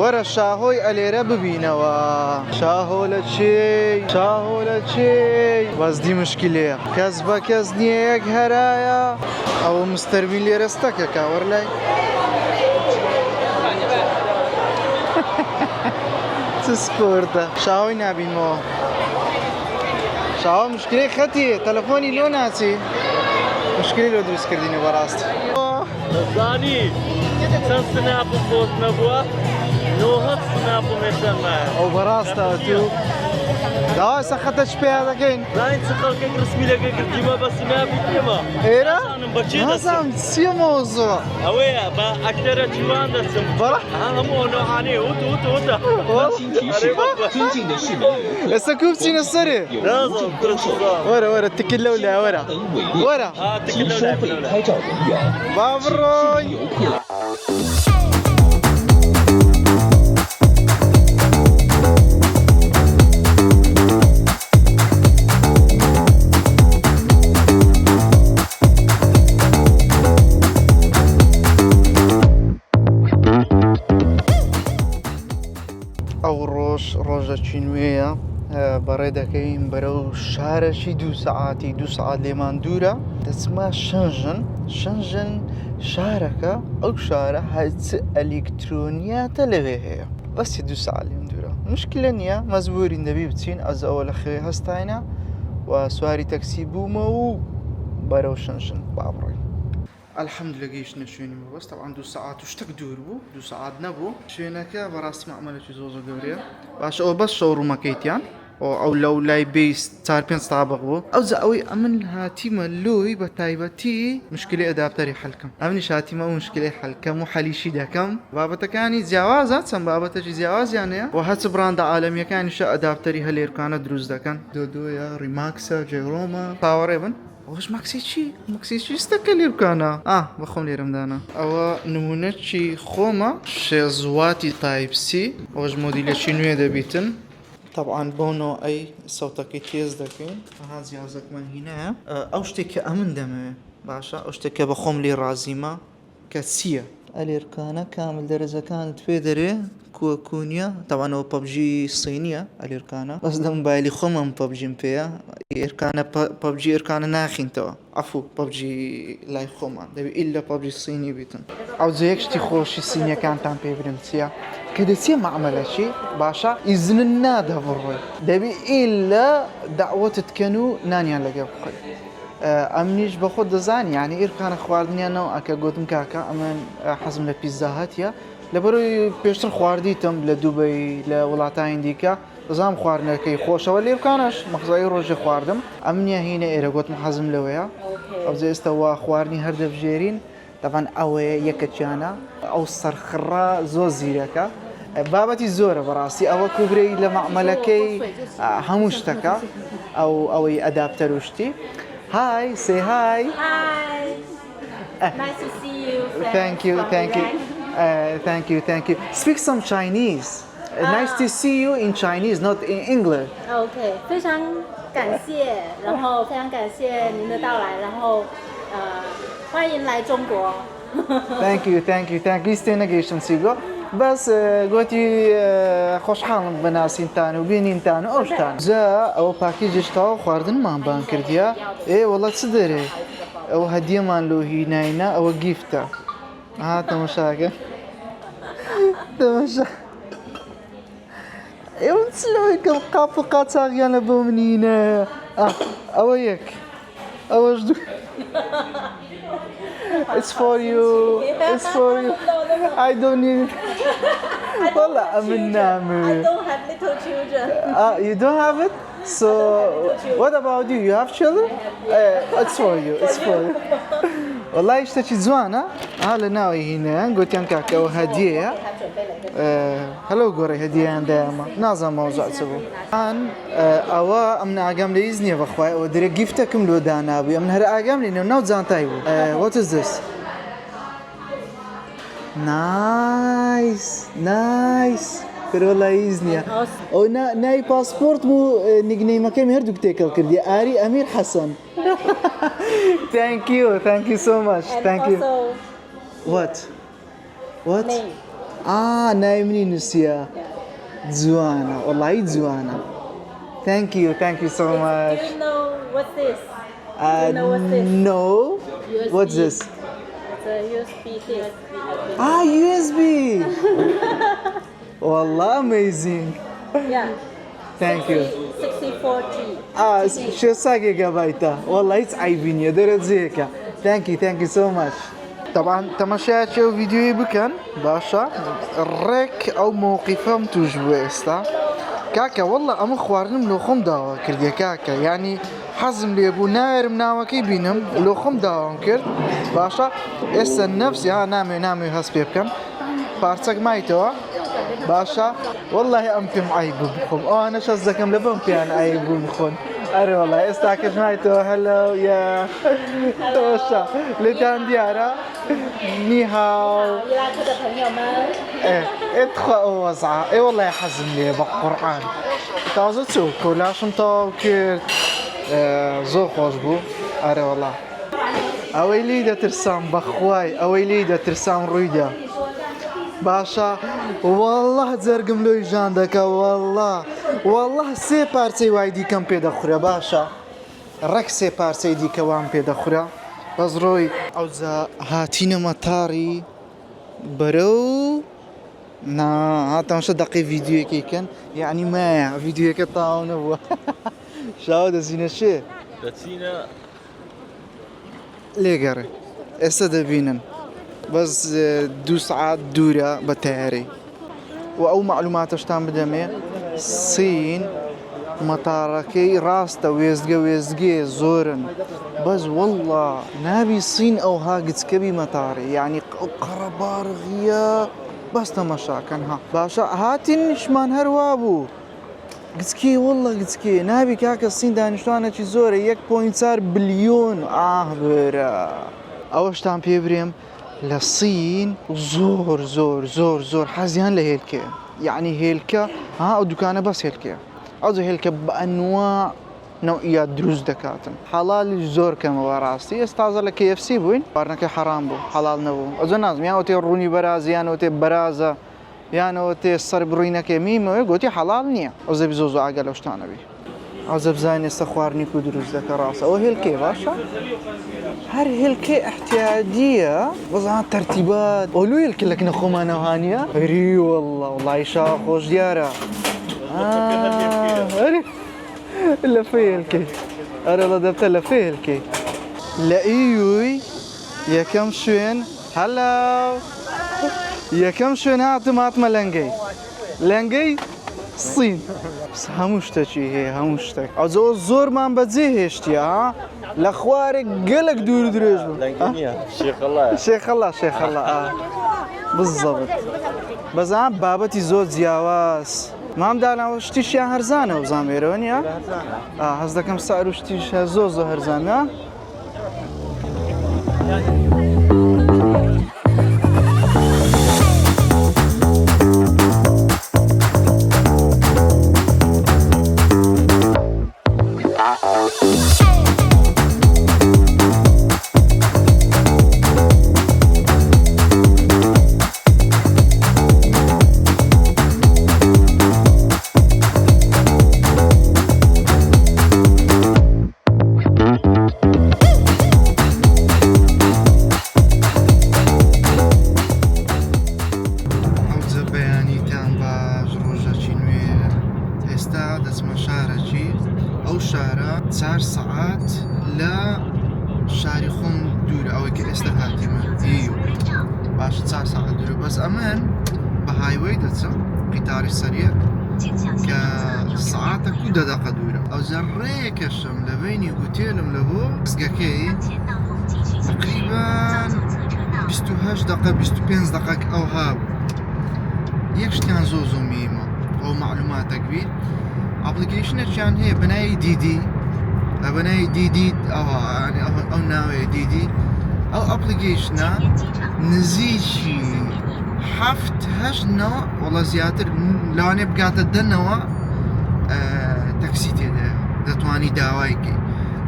وەرە شاهۆی ئەلێرە ببینەوە شاهۆ لە چێی وەزدی مشکلەیە کەس بە کەس نییە یەک هەرایە ئەوە مستەرمی لێرەستەکە کاوەر لای چ سپۆرتە شاهۆی نابینەوە شاهۆ مشکلەی خەتی تەلەفۆنی لۆ ناچی مشکلی لۆ دروستکردینە بەڕاستی دەزانی چەند سناپم بۆت نەبووە نۆهەت سناپم هێشتا مایە ئەو بەڕاستە تو داوای سەخەتەش پێیا دەکەین زانین چ خەڵکێک ڕسمی لەگە گرتیمە بە سناپی پێمە ئێرە نازانم بە چی دەچم نازانم چییە مۆزووە ئەوەیە بە ئەکتەرە جوان دەچم بەڕە هەموو نۆحانەیە وتە ئێستا کوو بچینە سەرێ نازانم وەرە تکت لەو لای وەرە با بڕۆی ئەو ڕۆژەکی نوێیە بەڕێ دەکەین بەرەو شارێکی 2 سەعاتی 2 سەعات لێمان دوورە دەچمە شەنژن شارەکە ئەو شارە هەچ ئەلیکترۆنیاتە لەوێ هەیە بەسی 2 سەعات لێم دوورە مشکلە نییە مەزبوورین دەبی بچین ئەز ئەوە لە خێ هەستاینە و سواری تەکسی بوومە و بەرەو شەنژن با بڕۆین الحمد لله گەیشتنە شوێنیمە بەس طبعا 2 ساعات و شتێک دوور بوو 2 ساعات نەبوو شوێنەکە بەڕاستی مەعمەلێکی زۆر گەورەیە باشە ئەوە بەس شەوڕوومەکەیتیان ئەو لەو لای بیست 4-5 تابق بوو ئەوجا ئەوەی ئەمن هاتیمە لۆی بە تایبەتی مشکلی ئەداپتەری حەلکەم ئەمنیش هاتیمە و مشکلی حەلکەم و حەلیشی دەکەم بابەتەکانی جیاوازە چەند بابەتەی جیاوازیانەیە و هەچ براندە عالەمیەکانیشە ئەداپتەری هەلێرکانە دروست دەکەن دۆدۆیە ڕیماکسە جێڕۆمە پاوەڕێ بن ئەوش مەکسیچی ستەکە لێ بکانە بەخۆم لێرەمدانە ئەوە نمونەکی خۆمە شێزواتی تایپسی ئەوەش مۆدیلێکی نوێ دەبیتن طبعا بۆنۆ ئەی سەوتەکەی تێز دەکەین ئەها جیازەکمان هینەیە ئەو شتێککە ئەمن دەمەوێت باشە ئەو شتێککە بە خۆم لێ ڕازیمە کە چییە ئەلێرکانە کامل دەرەجەکان توێ دەرێ کووەکوونیە تاوانەوە پەبژی سینیە ئەلێرکانە بەس لە مۆبایلی خۆمم پەبژیم پێەیە ئێرکانە پەبجی ئێرکانە ناخینتەوە ئەفو پەبجی لای خۆمان دەبێت ئیل لە پەبجی سینی بیتن ئەو جەیەک شتی خۆشی سینیەکانتان پێ برم چییە کە دەچێ مەعمەلەکی باشە ئیزنن نادە بڕۆی دەبێت ئیل لە داوەتت کەن و نانیان لەگە بخۆی ئەمنیش بە خۆ دەزانی یعنی ئێرکانە خواردنیانەوە ئەکە گوتم کاکە ئەمن حەزم لە پیزا هاتیە لەبەرەوەی پێشتر خواردیتم لە دووبەی لە وڵاتانی دیکە دەزانم خواردنەکەی خۆشەوە لێرکانش مەخزایی ڕۆژێ خواردم ئەمنیە هینە ئێرە گوتم حەزم لەوەیە ئەوجێ ئێستا وا خواردنی هەر دەبژێرین دەبان ئەوەیە یەکەچیانە ئەو سەرخڕا زۆر زیرەکە بابەتی زۆرە بەڕاستی ئەوە کوبرەی لە مەعمەلەکەی هەموو شتەکە ئەوەی ئەداپتەر وشتی Hi, say hi. Hi. Nice to see you. Thank you. Thank you. Speak some Chinese. Nice to see you in Chinese, not in English. OK， 非常感谢，然后非常感谢您的到来，然后欢迎来中国。Thank you. استێنەگەیشتم سیگۆ بەس گوتی خۆشحاڵم بە ناسینتان و بینینتان و ئەوشتان جا ئەوە پاکیجشتاوە خواردنمان بان کردیا وەڵات چ دەرێ ئەو هەدیەمان لۆ هیناینا ئەوە گیفتە تەمەشاکە تەمەشا ئێوە چ لەوەیکەم قاپ و قاچاقیان لە بۆ منینە ئەوە یەک ئەوەش دوو It's for you. I don't need it. Wallah, I'm in Namu. I don't have little children. You don't have it? So, what about you? You have children? It's for you. والله اشتكي زوانا هلا ناوي هنا قلت ينكاك او هديه هلو قوري هديه عندها نازم موضوع تسوي الان اوا امنا اقام لي اذني بخواي ودري جيفتكم لو دانابي امنا هر اقام لي نو زان تايبو what is this nice والله اذني او ناي باسبورت مو نيجني مكان هردو تيكل كردي اري امير حسن Thank you so much. Thank you. What? Name. نايمني نسيا. زوانا والله زوانا. Thank you so much. Do you know what's this? No. USB. What's this? It's a USB disk. USB. Wallah amazing. Yeah. Thank you. 64G. شو ساقي قبايتا والله يتعيبين يا درجيك. Thank you so much. طبعا تماشيات شو فيديوي بكن باشا الرك او موقفهم توجبوا استا كاكا والله ام خوارنم لو خم داوا كردي كاكا يعني حزم لي ابو ناير مناوكي بينم لو خم داوا كرد باشا اس النفس يا نامي هسبي بكن بارتك مايتوا باشا والله أمكم عيب بخون أنا شزكم لبهم بيان عيب بخون أري والله استاكش مايتو هلو يا توشا لتان ديارا نيهاو ادخل وزعة اي والله يحزم لي بقرآن تازتو كولاشم تاو كيرت زو خوش بو أري والله أويلي دا ترسام بخواي أويلي دا ترسام رويدا باشا والله زرقم لوی جان دکا والله سه پارچه وای دیکم پیدا خوره باشا رک سه پارچه دیکه وام پیدا خوره باز روی اوزا هاتین مطاری برو نا هاتم شو دقی ویدیو کی کن یعنی ما ویدیو که طاونه بو شاو دزینه شه دەچینە لێگەڕێ ئێستا دەبینن بەس 2 سعات دوورە بە تەیارەی و ئەو معلوماتەشتان بدەمێ سین مەتارەکەی ڕاستە وێزگێ زۆرن بەس وەڵڵا نابی سین ئەوها گچکەبی مەتارێ یعنی ئەو قەڕەبارغیە بەس تەمەشاکەن ها باشە هاتینشمان هەروە بوو گچکێ وەڵڵا گچکێ نابی کاکە سین دانیشتوانێکی زۆرە 1.4 بلیۆن برە ئەوەشتان پێ برێم لە سین زۆر حەزیان لە هێلکێ یعنی هێلکە ئەو دوکانە بەس هێلکەیە ئەو هێلکە بە ئەنواع نەوعیات دروست دەکاتن حەڵالی زۆر کەمەوە ڕاستی ئێستا تازە لە KFC بووین خواردنەکەی حەرام بوو حەڵال نەبوو ئەوجە نازم یانەوە تێ ڕوونی بەراز یانەوە تێ بەرازە یانەوە تێ سەر بڕووینەکەی میمەوەی گوتی حەڵال نییە ئەو زەبی زۆ ئاگە لەو شتانەبی ئەو زە بزانین ئێستا خواردنی و دروست دەکە ڕاستە ئەوە هێلکێ باشە هەر هێلکێ احتیاجیە بەزان تەرتیبات ئەولو هێلکە لەکنە خۆمانەوهانیە هەری وەڵڵا شا خۆش دیارە لە فێلکەی ئەرە لە دەبتە لە فێلکەی لە ئیوی یەکەم شوێن هەلاو یەکەم شوێن هاتمە لەنگەی سین هەموو شتێکی هەیە هەموو شتێک ئەو زۆرمان بەجێ هێشتیە لە خوارێک گەلک دوور درێژ بوو شێخەڵا بزەبت بەزان بابەتی زۆر جیاواز مامدانەوە شتیشیان هەرزانە و زانێرەوە نیە هەز دەکەم سەعر و شتیش زۆر هەرزانە ئەو شارە 4 سەعات لە شاری خۆم دوورە ئەوەی کە ئێستا هاتیمە باشە 4 سەعات دوورە بەس ئەمن بە هایوەی دەچم قیتاری سەریە کە سەعاتە و 10 دقە دوورە ئەو زەڕێکەشم لە بینی هوتێلم لە بۆ مزگەکەی تقریبان 28 دقە 25 دقەک ئەو هاو یەک شتیان زۆ میمە ئەو معلوماتێک بی ئەپلیکیشنێکیان هەیە بەناوی دیدی بەناوی دیدی ئەو ناوەیە دیدی ئەو ئەپلیکیشنە نزیکی 7-8 وەڵە زیاتر لەوانێ بگاتە 10 تەکسی تێدایە دەتوانی داوایکەی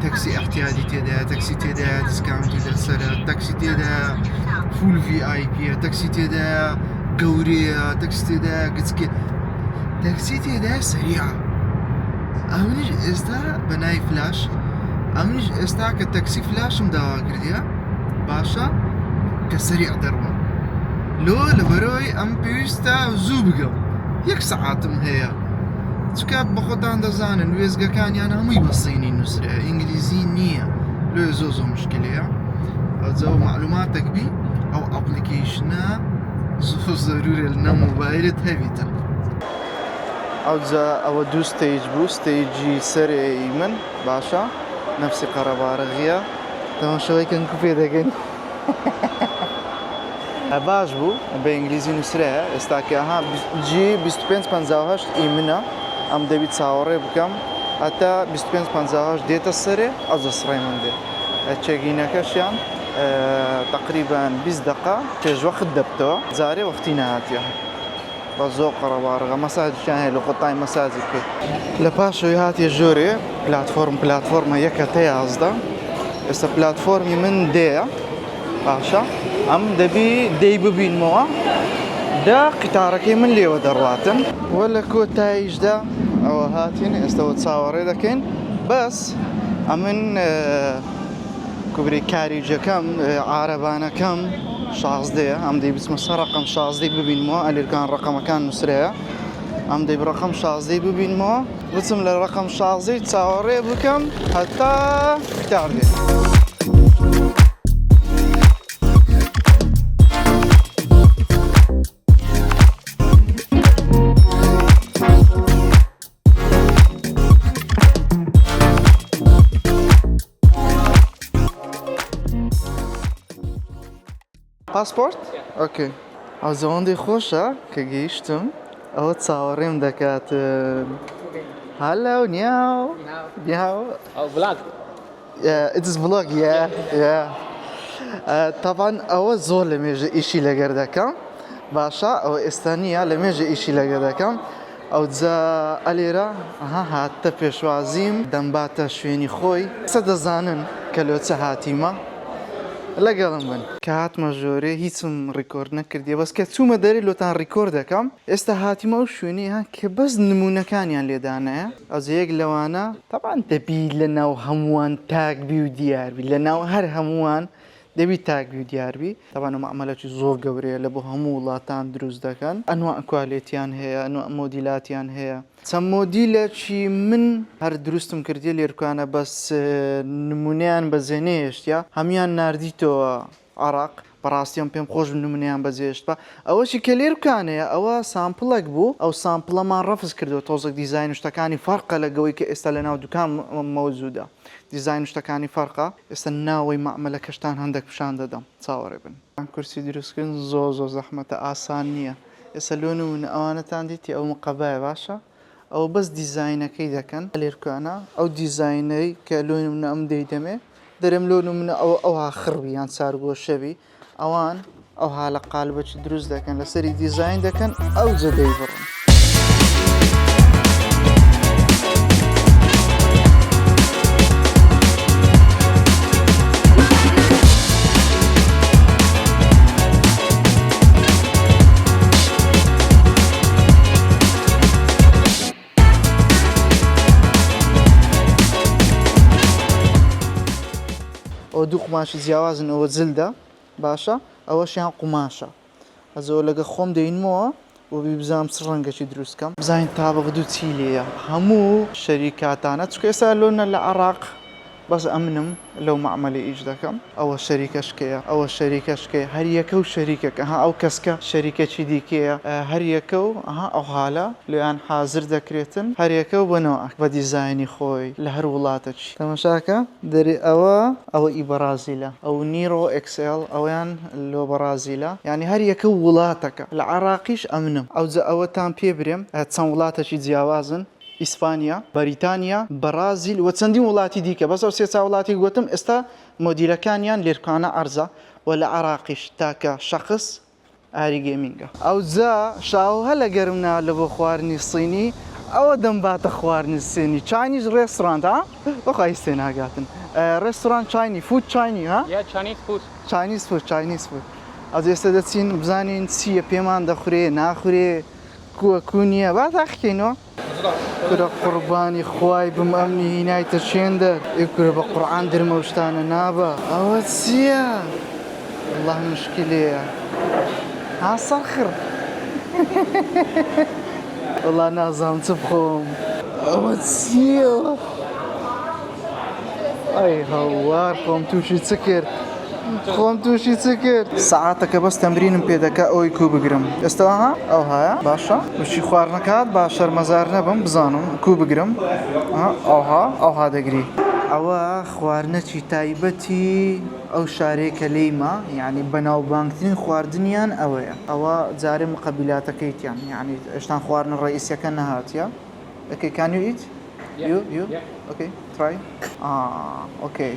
تەکسی احتیاجی تێدایە تەکسی تێدایە دیسکاونتی دەسەرە تەکسی تێدایە فول VIPە تەکسی تێدایە گەورەیە تەکسی تێدایە گچکێ تەکسی تێدایە سەریعە ئەمنیش ئێستا بەنای فلاش ئەمنیش ئێستا کە تەکسی فلاشم داوا کردیە باشە کە سەریع دەڕوە لەبەرەوەی ئەم پێویستە زوو بگەم 1 سەعاتم هەیە چکە بەخۆتان دەزانن وێزگەکانیان هەمووی بە سینی نووسرە ئینگلیزی نییە لێ زۆ مشکلەیە ئەوجە معلوماتێک بی ئەو ئەپلیکیشنە زۆر زەرورە لە مۆبایلت هەبیتن ئەوجا ئەوە 2 ستەیج بوو ستەیجی سەرێی من باشە نەفسی قەرەبارغیە تەماشەوەیکەن کوپێ دەگەن باش بوو بە ئینگلیزی نووسرەیە ئێستاکەها جی 2558 منە ئەم دەبیت چاوەڕێ بکەم هەتا 2558 دێتە سەرێ ئەوجە سڕێ من دێ چێگینەکەشیان تقریبان 20 دقە پێشوەخت دەبتەوە جارێ وەختی نهاتیە بە زۆر قەرەبارغە مەساجیان هەیە لە قوتای مەساجی بکەیت لە پاشەوەی هاتیە ژۆرێ پلاتفۆرمە 1/11 ئێستا پلاتفۆرمی من دەیە باشە ئەم دەبی دەی ببینمەوە دا قیتارەکەی من لێوە دەڕواتن وە لە کۆتاییشدا ئەوە هاتین ئێستاوە چاوەڕێ دەکەین بەس ئەمن کوبری کاریجەکەم عارەبانەکەم 16 ئەم دەی بچمە سەر ڕقم 16 ببینمەوە ئەلێرکان ڕقەمەکان نووسرەیە ئەم دەی ڕقم 16 ببینمەوە بچم لە ڕقم 16 چاوەڕێ بکەم هەتا قیتار دێ پاسپۆرت؟ ئۆکەی. ئەو زەوەندەی خۆشە کە گەیشتم ئەوە چاوەڕێم دەکاتن. هەلو نیاو نیاو. vlog. It is vlog, yeah. طبعا ئەوە زۆر لە مێژە ئیشی لەگەر دەکەم. باشە ئەوە ئێستا نییە لە مێژە ئیشی لەگەر دەکەم. ئەو جا ئەلێرە هاتە پێشوازیم دەمباتە شوێنی خۆی قسە دەزانن کە لۆچە هاتیمە لەگەڵم بن کە هاتمە ژۆرێ هیچم ڕیکۆرد نەکردیە بەس کە چوومە دەرێ لۆتان ڕیکۆرد دەکەم ئێستا هاتیمە و شوێنی کە بەس نمونونەکانیان لێدانەیە ئەو یەک لەوانە تەبان دەبی لە ناو هەمووان تاکبی و دیاربی لە ناو هەر هەمووان دەبی تاکبی و دیاربی تەبان مەعمەلەکی زۆر گەورەیە لە بۆ هەموو وڵاتان دروست دەکەن ئەنواع کوالێتیان هەیە ئەنواع مۆدیلاتیان هەیە چەند مۆدیلێکی من هەر دروستم کردی لێرکانە بەس نمونیان بەزێنێشتیا هەمیان نردیتەوە عراق بەڕاستیان پێم خۆش نمونیان بەجێشتە ئەوەشی کە لێرکانەیە ئەوە سامپڵێک بوو ئەو سامپڵەمان ڕەفز کردەوە تۆزێک دیزاین شتەکانی فەرقە لەگەوەی کە ئێستا لە ناو دوکان مەوجودە دیزاین شتەکانی فەرقە ئێستا ناوەی مەعمەلە کەشتان هەندێک پیشان دەدەم چاوەڕێ بن کورسی دروستکردن زۆر زەحمەتە ئاسان نییە ئێستا لۆ نمونە ئەوانەتان دیتی ئەو مقەبایە باشە ئەو بەس دیزاینەکەی دەکەن لێرکانە ئەو دیزاینەی کە لۆ نمونە ئەم دەیدەمێ دەرێم لۆ نمونە ئەوها خڕبی یان سارگۆ شەوی ئەوان ئەو هالە قالبەکی دروست دەکەن لەسەری دیزاین دەکەن ئەو جە دەیبڕن ئەو دوو قماشی جیاوازن ئەوە جلدە باشە ئەوەشیان قوماشە ئەزەوە لەگە خۆم دەینمەوە و بزانم چ ڕەنگەکی دروستکەم بزانین تابق دوو چی لێیە هەموو شەریکاتانە چکە ئێستا لۆنە لە عێراق بەس ئەمنم لەو مەعمەلی ئیش دەکەم ئەوە شەریکەشکەیە ئەوە شەریکەشکەیە هەر یەکە و شەریکەکە ئەو کەسکە شەریکەکی دیکەیە هەر یەکە و ئەو حالە لێیان حازر دەکرێتن هەر یەکە و بنەوە بە دیزایانی خۆی لە هەر وڵاتەکی تەماشاکە دەری ئەوە ئیبەرازیلە ئەو نیرۆ ئەکسل ئەویان لۆ بەرازیلە یعنی هەر یەکە وڵاتەکە لە عێراقیش ئەمنم ئەوەتان پێ برێم چەند وڵاتەکی جیاوازن ئیسپانیا بەریتانیا بەرازیل و چەندین وڵاتی دیکە بەس ئەو سێ چا وڵاتی گوتم ئێستا مۆدیلەکانیان لێرکانە عەرزە و لە عێراقیش تاکە شەخص ئاری گێمینگە ئەو جا شاو هەلە گەرمنا لە بۆ خواردنی سینی ئەوە دەمباتە خواردنی سینی چاینیز ڕێستۆرانت وەخوای سێ ناگاتن ڕێستۆران چاینی فود چاینی ها چاینیز فود ئەو ئێستا دەچین بزانین چییە پێمان دەخورێ ناخورێ کووە نییە با تاقیکەینەوە کورە قوربانی خوای بم ئەمنی هینایتە چێندە ئێکورە بە قورعان درمە و شتانە نابە ئەوە چییە؟ والله مشکلەیە ها سەرخڕ والله نازانم چ بخۆم ئەوە چییە؟ ئەی هەوار خۆم تووشی چ کرد؟ خۆم تووشی چ کرد؟ سەعاتەکە بەس تەمرینم پێ دەکا ئەوەی کوو بگرم ئێستاها ئەو هەیە باشە وشی خواردنەکات با شەرمەزار نەبم بزانم کوو بگرم ئەوها دەگری ئەوە خواردنەکی تایبەتی ئەو شارێکە لێیمە یعنی بەناوبانگترین خواردنیان ئەوەیە ئەوە جارێ مقەبیلاتەکەیتیان یعنی ئێشتان خواردنە ڕئیسیەکە نەهاتیە Okay, can you eat? You? Okay, try. Okay.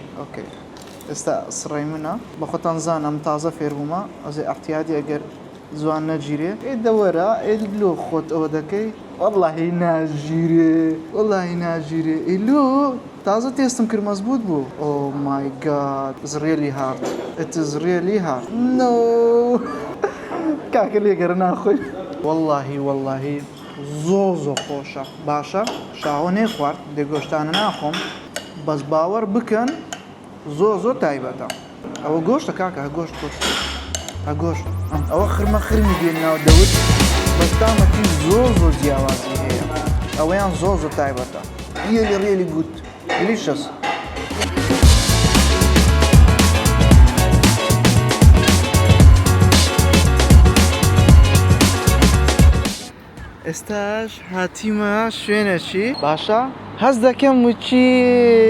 ئێستا سڕی منە بە خۆتان زانم تازە فێربوومە ئەزێ ئەحتیادی ئەگەر جوان نەگیرێ ئێدەوەرە ئێلۆ خۆت ئەوە دەکەی وەڵڵاهی ناژیرێ ئیلۆ تازە تێستم کرد مەزبوط بوو Oh my god, it's really hard. It is really hard. No کاکە لێگەرە ناخۆی وەڵڵاهی زۆر خۆشە باشە شاوە نێخوارد دێگۆشتانە ناخۆم بەس باوەڕ بکەن زۆر تایبەتە ئەوە گۆشتە کاکە گۆشت ئەوە خرمە خرمی دێن ناو دەوت بەستامەتی زۆر جیاوازی هەیە ئەوەیان زۆر تایبەتە really good delicious ئێستاش هاتیمە شوێنێکی باشە هەست دەکەم وچی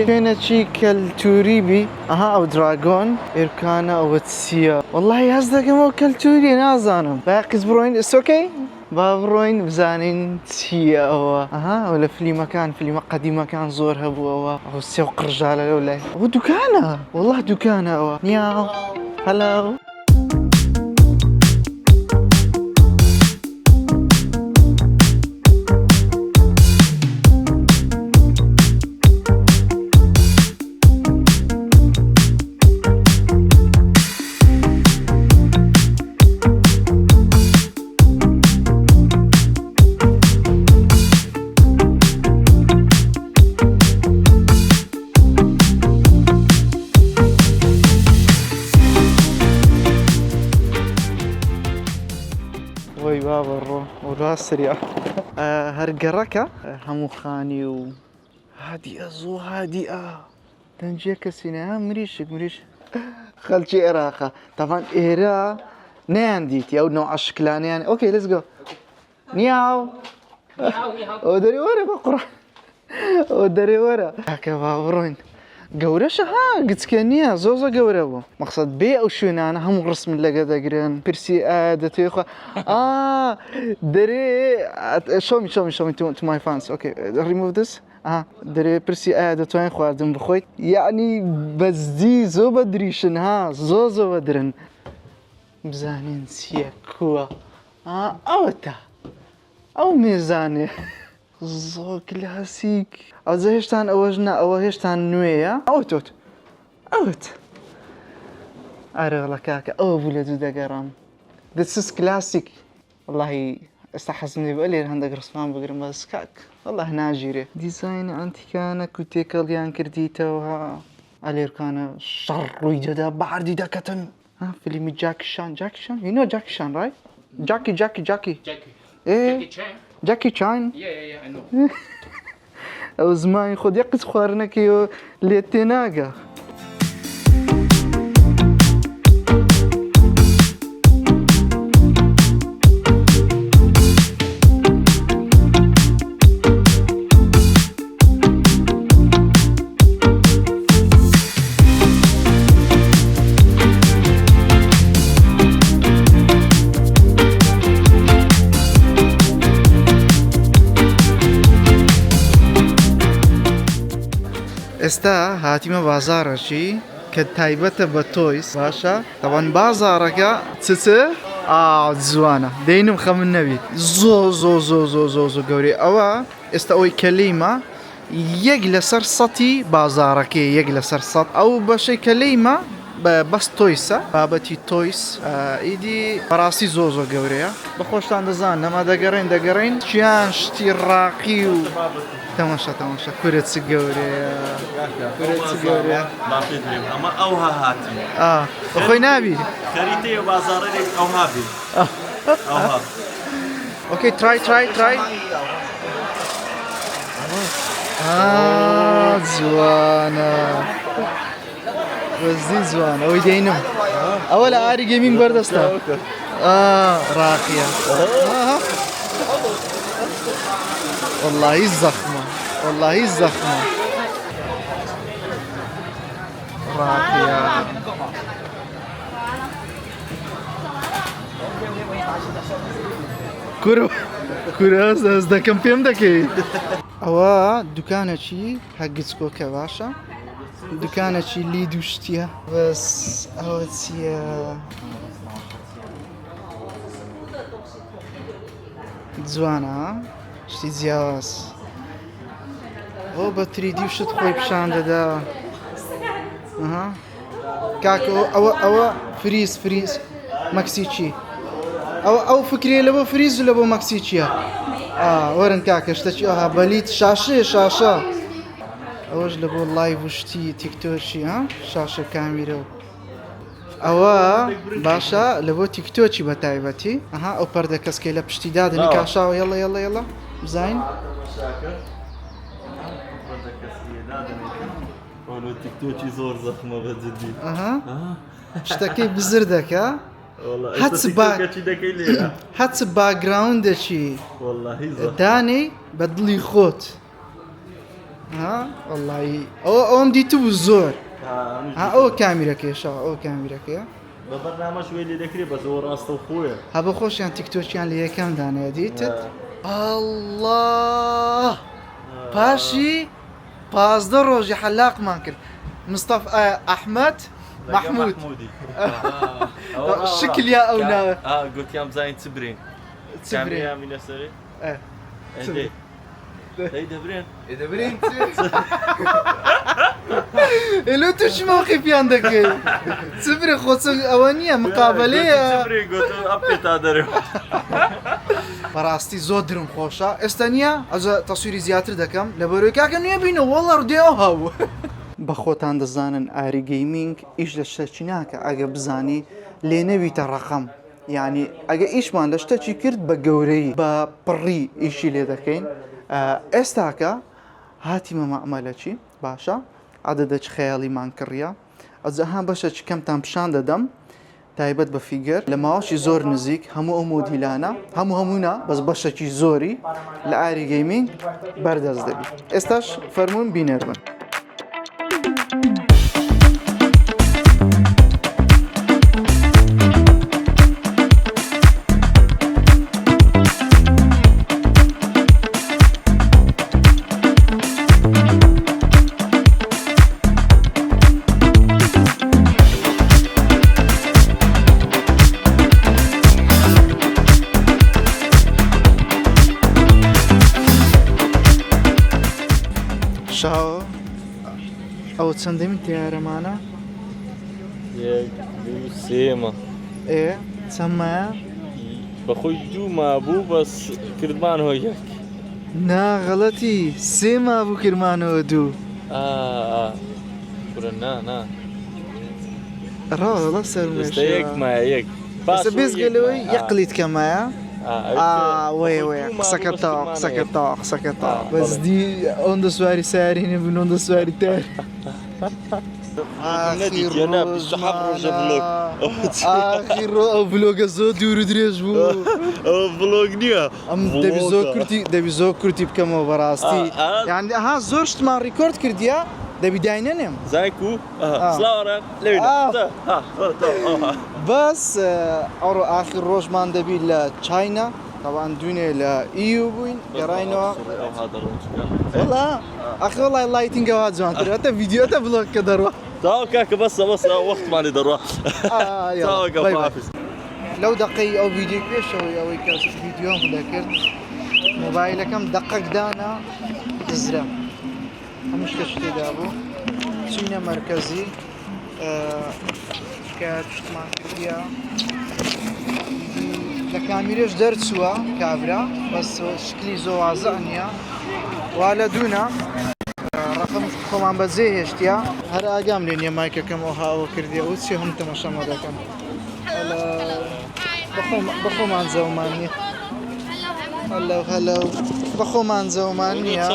شوێنێکی کەلتوری بی ئەها ئەو دراگۆن ئێرکانە ئەوە چییە وەڵڵاهی هەست دەکەم ئەو کەلتوری نازانم باقیز بڕۆین ئێستۆکەی با بڕۆین بزانین چییە ئەوە ئەها ئەو لە فلیمەکان فلیمە قەدیمەکان زۆر هەبووەوە ئەو سێ و قڕژالە لەو لای ئەوە دوکانە وەڵڵاه دوکانە ئەوە نیاو هەلاو وەی بابڕۆ وڵا سریا هەرگەڕەکە هەموو خانی و هادیئە زۆ هادیئە دەنجە کەسینە مریشک مریش خەلکی عێراقە تەفان ئێرە نەیاندیتی ئەو نەوع عەشکلانیان ئۆکەی لێتس گۆ نیاو ئەو دەرێ وەرە بە قوڕان ئەو دەرێ وەرە کاکە با بڕۆین گەورەشە ها گچکە نییە زۆ گەورە بوو مەقسەد بێ ئەو شوێنانە هەموو ڕسمت لەگە دەگرن پرسی دەتوێ خۆ دەرێ شۆمی تو مای فانس ئۆکێ ریموڤ دس دەرێ پرسی ئایا دەتوانین خواردن بخۆیت یعنی بەزدی زۆ بە دریشن ها زۆ بەدرن بزانین چییە کووە ئەوەتە ئەو مێزانێ زۆ کلاسیک ئەوجە هێشتان ئەوەش نە ئەوە هێشتان نوێیە ئەوت ئەوت ئارەڵە کاکە ئەوە بوو لە دوو دەگەڕام دەچس کلاسیک وەڵڵاهی ئێستا حەزم لێ بووە لێرە هەندێک ڕسمان بگرم بەس کاک وەڵڵاه ناژیرێ دیزاینە ئەنتیکانە کوتێکەڵیان کردیتەوە ئەلێرکانە شەڕ ڕووی دەدا بەعەردی دەکەتن فیلمی جاکیشان you know جاکیشان right جاکی جاکی چان Yeah, I know. ئەو زمانی خۆ یەک قچ خواردنەکەیەوە لێت تێناگە ئێستا هاتیمە بازارێکی کە تایبەتە بە تۆیس باشە تەوان بازارەکە چچە جوانە دەینم خەمن نەبیت زۆ گەورەی ئەوە ئێستا ئەوەی کەلیمە یەک لەسەر سەتی بازارەکەی یەک لەسەر سەد ئەو بەشەی کەلیمە بەس تۆیسە بابەتی تۆیس ئیدی بەڕاستی زۆ گەورەیە بەخۆشتان دەزان نەما دەگەڕین چیان شتی ڕاقی و تەماشا کورە چ گەورەیە ئەمە ئەوها هاتی بەخۆی نابی خەریتەیە بازاڕێک ئەوها بێ ئەوها اوكي تراي زوانا وزدي زوانا ويدينم اول عاري جيمنج بردستا راقية والله الزخمة راقية كورو از دەکەم پێم دەکەی ئەوە دوکانێکی هەگچکۆکە باشە دوکانێکی لی دووشتیە بەس ئەوە چییە جوانە شتی جیاواز ئەو بە تریدی شت خۆی پیشان دەدا کاکە ئەوە فریز مەکسیچی ئەو فکرێ لە بۆ فریز و لە بۆ مەکسی چییە؟ وەرن کاکە شتەکی ئەوها بەلیت شاشە ئەوەش لە بۆ لایڤ وشتی تیکتۆکی شاشە کامیرە و ئەوە باشە لە بۆ تیکتۆکی بە تایبەتی ئەو پەردە کەسکەی لە پشتی دادنی کاشاوە یەڵە بزین تیکتۆکی زۆر زەخمە بەجددی شتەکەی بزر دەکە هەچ هەچ باگراوندێکی دانەی بە دڵی خۆت وەڵڵی ئەوم دیتبوو زۆر ئەوە کامیرەکەشەوە ئەو کامیرەکەیە بە بەرنامەش وێ لێ دەکرێت بە زۆر ڕاستە و خۆیە هە بە خۆشیان تیکتۆکیان لە یەکەم دانەیە دیتت ئەڵڵاه پاشی 15 ڕۆژی حەلاقمان کرد مستەف ئەحمەد محمود شکلیا ئەو ناوە گوتیان بزانین چ برین کامیرامی لەسەرێ دەبرێن دەبرین ئێلۆ تووشی مۆقیفیان دەکەی چ برێ خۆچ ئەوە نییە مقابلەیە پێتا دەرێ بەڕاستی زۆر درم خۆشە ئێستا نییە ئەجە تەسویری زیاتر دەکەم لە بەرەوەی کاکە نوێ بینە وەڵە ڕدێەوە هاوو بە خۆتان دەزانن ئاری گەیمینگ ئیش لە شتێکی ناکە ئەگە بزانی لێ نەویتە ڕەقەم یعنی ئەگە ئیشمان لە شتێکی کرد بە گەورەی بە پڕی ئیشی لێ دەکەین ئێستاکە هاتیمە مەعمەلەکی باشە عەدەدەچ خەیاڵیمان کڕیە ئەجەها بەشێکی کەمتان پیشان دەدەم تایبەت بە فیگەر لە ماوەشی زۆر نزیک هەموو ئەو مۆدیلانە هەموونا بەس بەشێکی زۆری لە ئاری گەیمینگ بەردەست دەبی ئێستاش فەرموون بینەرمن ئەو چەندەمین تیارەمانە سێمە چەممایە بەخۆی دووما بوو بەس کردمانەوە یەک ناغەڵەتی سێما بوو کردمانەوە دوو نا ڕاوەڵە سەرمێشە یەکمایە یەک بێزگەلەوەی یەقلیت کەمایە قسەکە تا بەزدی ئەوەندە سواری سیارینە بن ئەوەندە سواری تار ئەو بلۆگە زۆر دوور و درێژ بوو بلۆگ نییە ئەم دەبی زۆر کورتی بکەمەوە بەڕاستی یان ها زۆر شتمان ڕیکۆرد کردیە دەبی داینەنێم زایکو بەس ئەوڕۆ ئاخر ڕۆژمان دەبی لە چاینا تاوان دوێنێ لە ئیو بووین گەڕاینەوە وڵا ئەخ وڵای لایتینگەوا جوانترێتە ڤیدیۆتە بڵۆگکە دەڕوە تاو کاکە بەسە وەختمانی دەڕوە لەو دقەی ئەو ڤیدیۆ پێشەوەی ئەوەی کە ڤیدیۆم دەکرد مۆبایلەکەم دقەکدانە دزرا هەموو شتە شتێدا بوو چینە مەرکەزی شکایەت شتمان کردیە لە کامیرێش دەرچووە کابرا بەس شکلی زۆر وازە نییە وا لە دوونا ڕقم خۆمان بەجێ هێشتیا هەر ئاگام لێ نییە مایکەکەم ئەو هاوە کردیە و چی هەم تەماشەمە دەکەم بەخۆمان زەومان نییە هەلو بەخۆمان زەومان نییە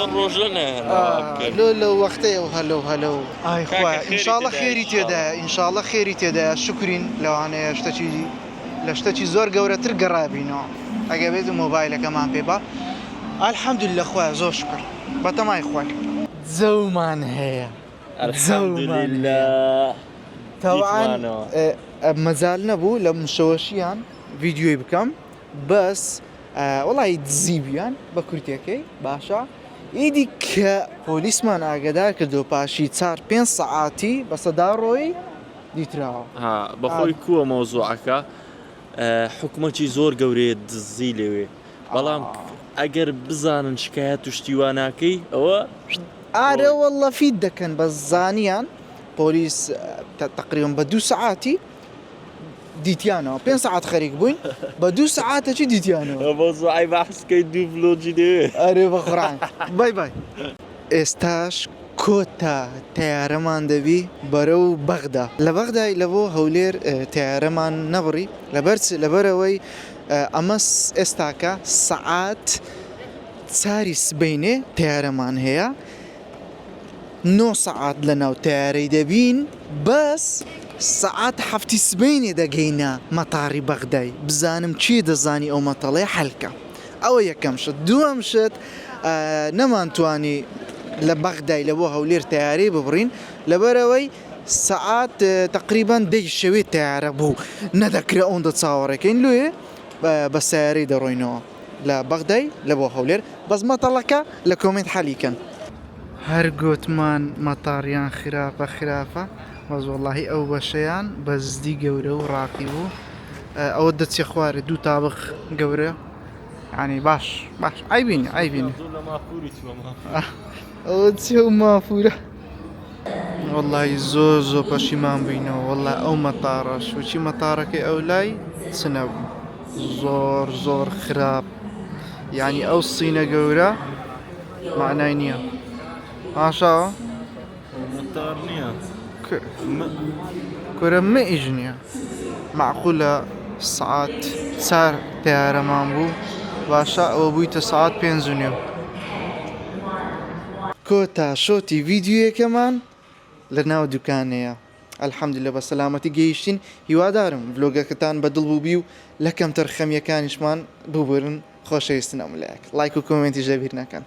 لەو وەختەیە و هەلو ئایخوا ئینشاڵە خێری تێدایە ئینشاڵە خێری تێدایە شکرین لەوانەیە لە شتێکی زۆر گەورەتر گەڕابینەوە ئەگە بێت مۆبایلەکەمان پێ بە ئەلحەمدولillah خۆیان زۆر شکر بەتەمای خوای زەومان هەیە تاوان مەجال نەبوو لە مشەوەشیان ڤیدیۆی بکەم بەس وڵی دزیبیان بە کورتەکەی باشە ئیدی کە پۆلیسمان ئاگدار کردو پاشی 4-5 سەعاتی بە سەدا ڕۆی دیتراوە بەخۆی کووە مۆزوعەکە حکومەتی زۆر گەورەیە دزی لێوێ بەڵام ئەگەر بزانن شکایەت و شتیواناکەی ئەوە ئارە وەڵە فید دەکەن بە زانیان پۆلیس تقریبا بە 2 سەعاتی دیتیانەوە 5 سەعات خەریک بووین بە 2 سەعاتەکی دیتیانەوە مۆزوعی بەحسکەی دوو ڤلۆگی دەوێ ئەرێ بەخڕان بای ئێستاش کۆتا تیارەمان دەبی بەرە و بەغدا لە بەغدای لە بۆ هەولێر تیارەمان نەبڕی لەبەرەوەی ئەمە ئێستاکە سەعات چاری سبەینێ تیارەمان هەیە 9 سەعات لە ناو تیارەی دەبین بەس سعات حفتي سبيني دقينا مطاري بغداي بزانم چی دەزانی ئەو مەتەڵەی حەلکە ئەوە یەکەم شت دووەم شت نەمانتوانی لە بەغدای لە بۆ هەولێر تیارەی ببڕین لەبەرەوەی سعات تقریبان دەی شەوێ تیارە بوو نەدەکرێ ئەوەندە چاوەڕێکەین لێ بە سیارەی دەڕۆینەوە لە بەغدای لە بۆ هەولێر بەس مەتەڵەکە لە کۆمنت حەلیکەن هەر گوتمان مەتاریان خراپە بەس وەڵاهی ئەو بەشەیان بەزدی گەورە و ڕاقی بوو ئەوە دەچێ خوارێ دوو تابخ گەورە ینی باش ئایبینی ئەوە چێ و مافورە وەڵی زۆر پەشیمان بووینەوە وەڵا ئەو مەتارە شوچی مەتارەکەی ئەو لای چنە بوو زۆر خراپ یعنی ئەو سینە گەورە معنای نییە ماشاوە کورە مەئیژ نییە معقولە سعات چار تیارەمان بوو باشە ئەوە بوویتە سعات 5:30 کۆتا شۆتی ڤیدیۆیەکەمان لە ناو دوکانەیە ئەلحەمدولillah بە سەلامەتی گەیشتین هیوادارم ڤلۆگەکەتان بەدڵ بووبی و لە کەمتر خەمیەکانیشمان ببورن خۆشەویستن ئەملایەک لایک و کۆمنتی ژەبیر نەکەن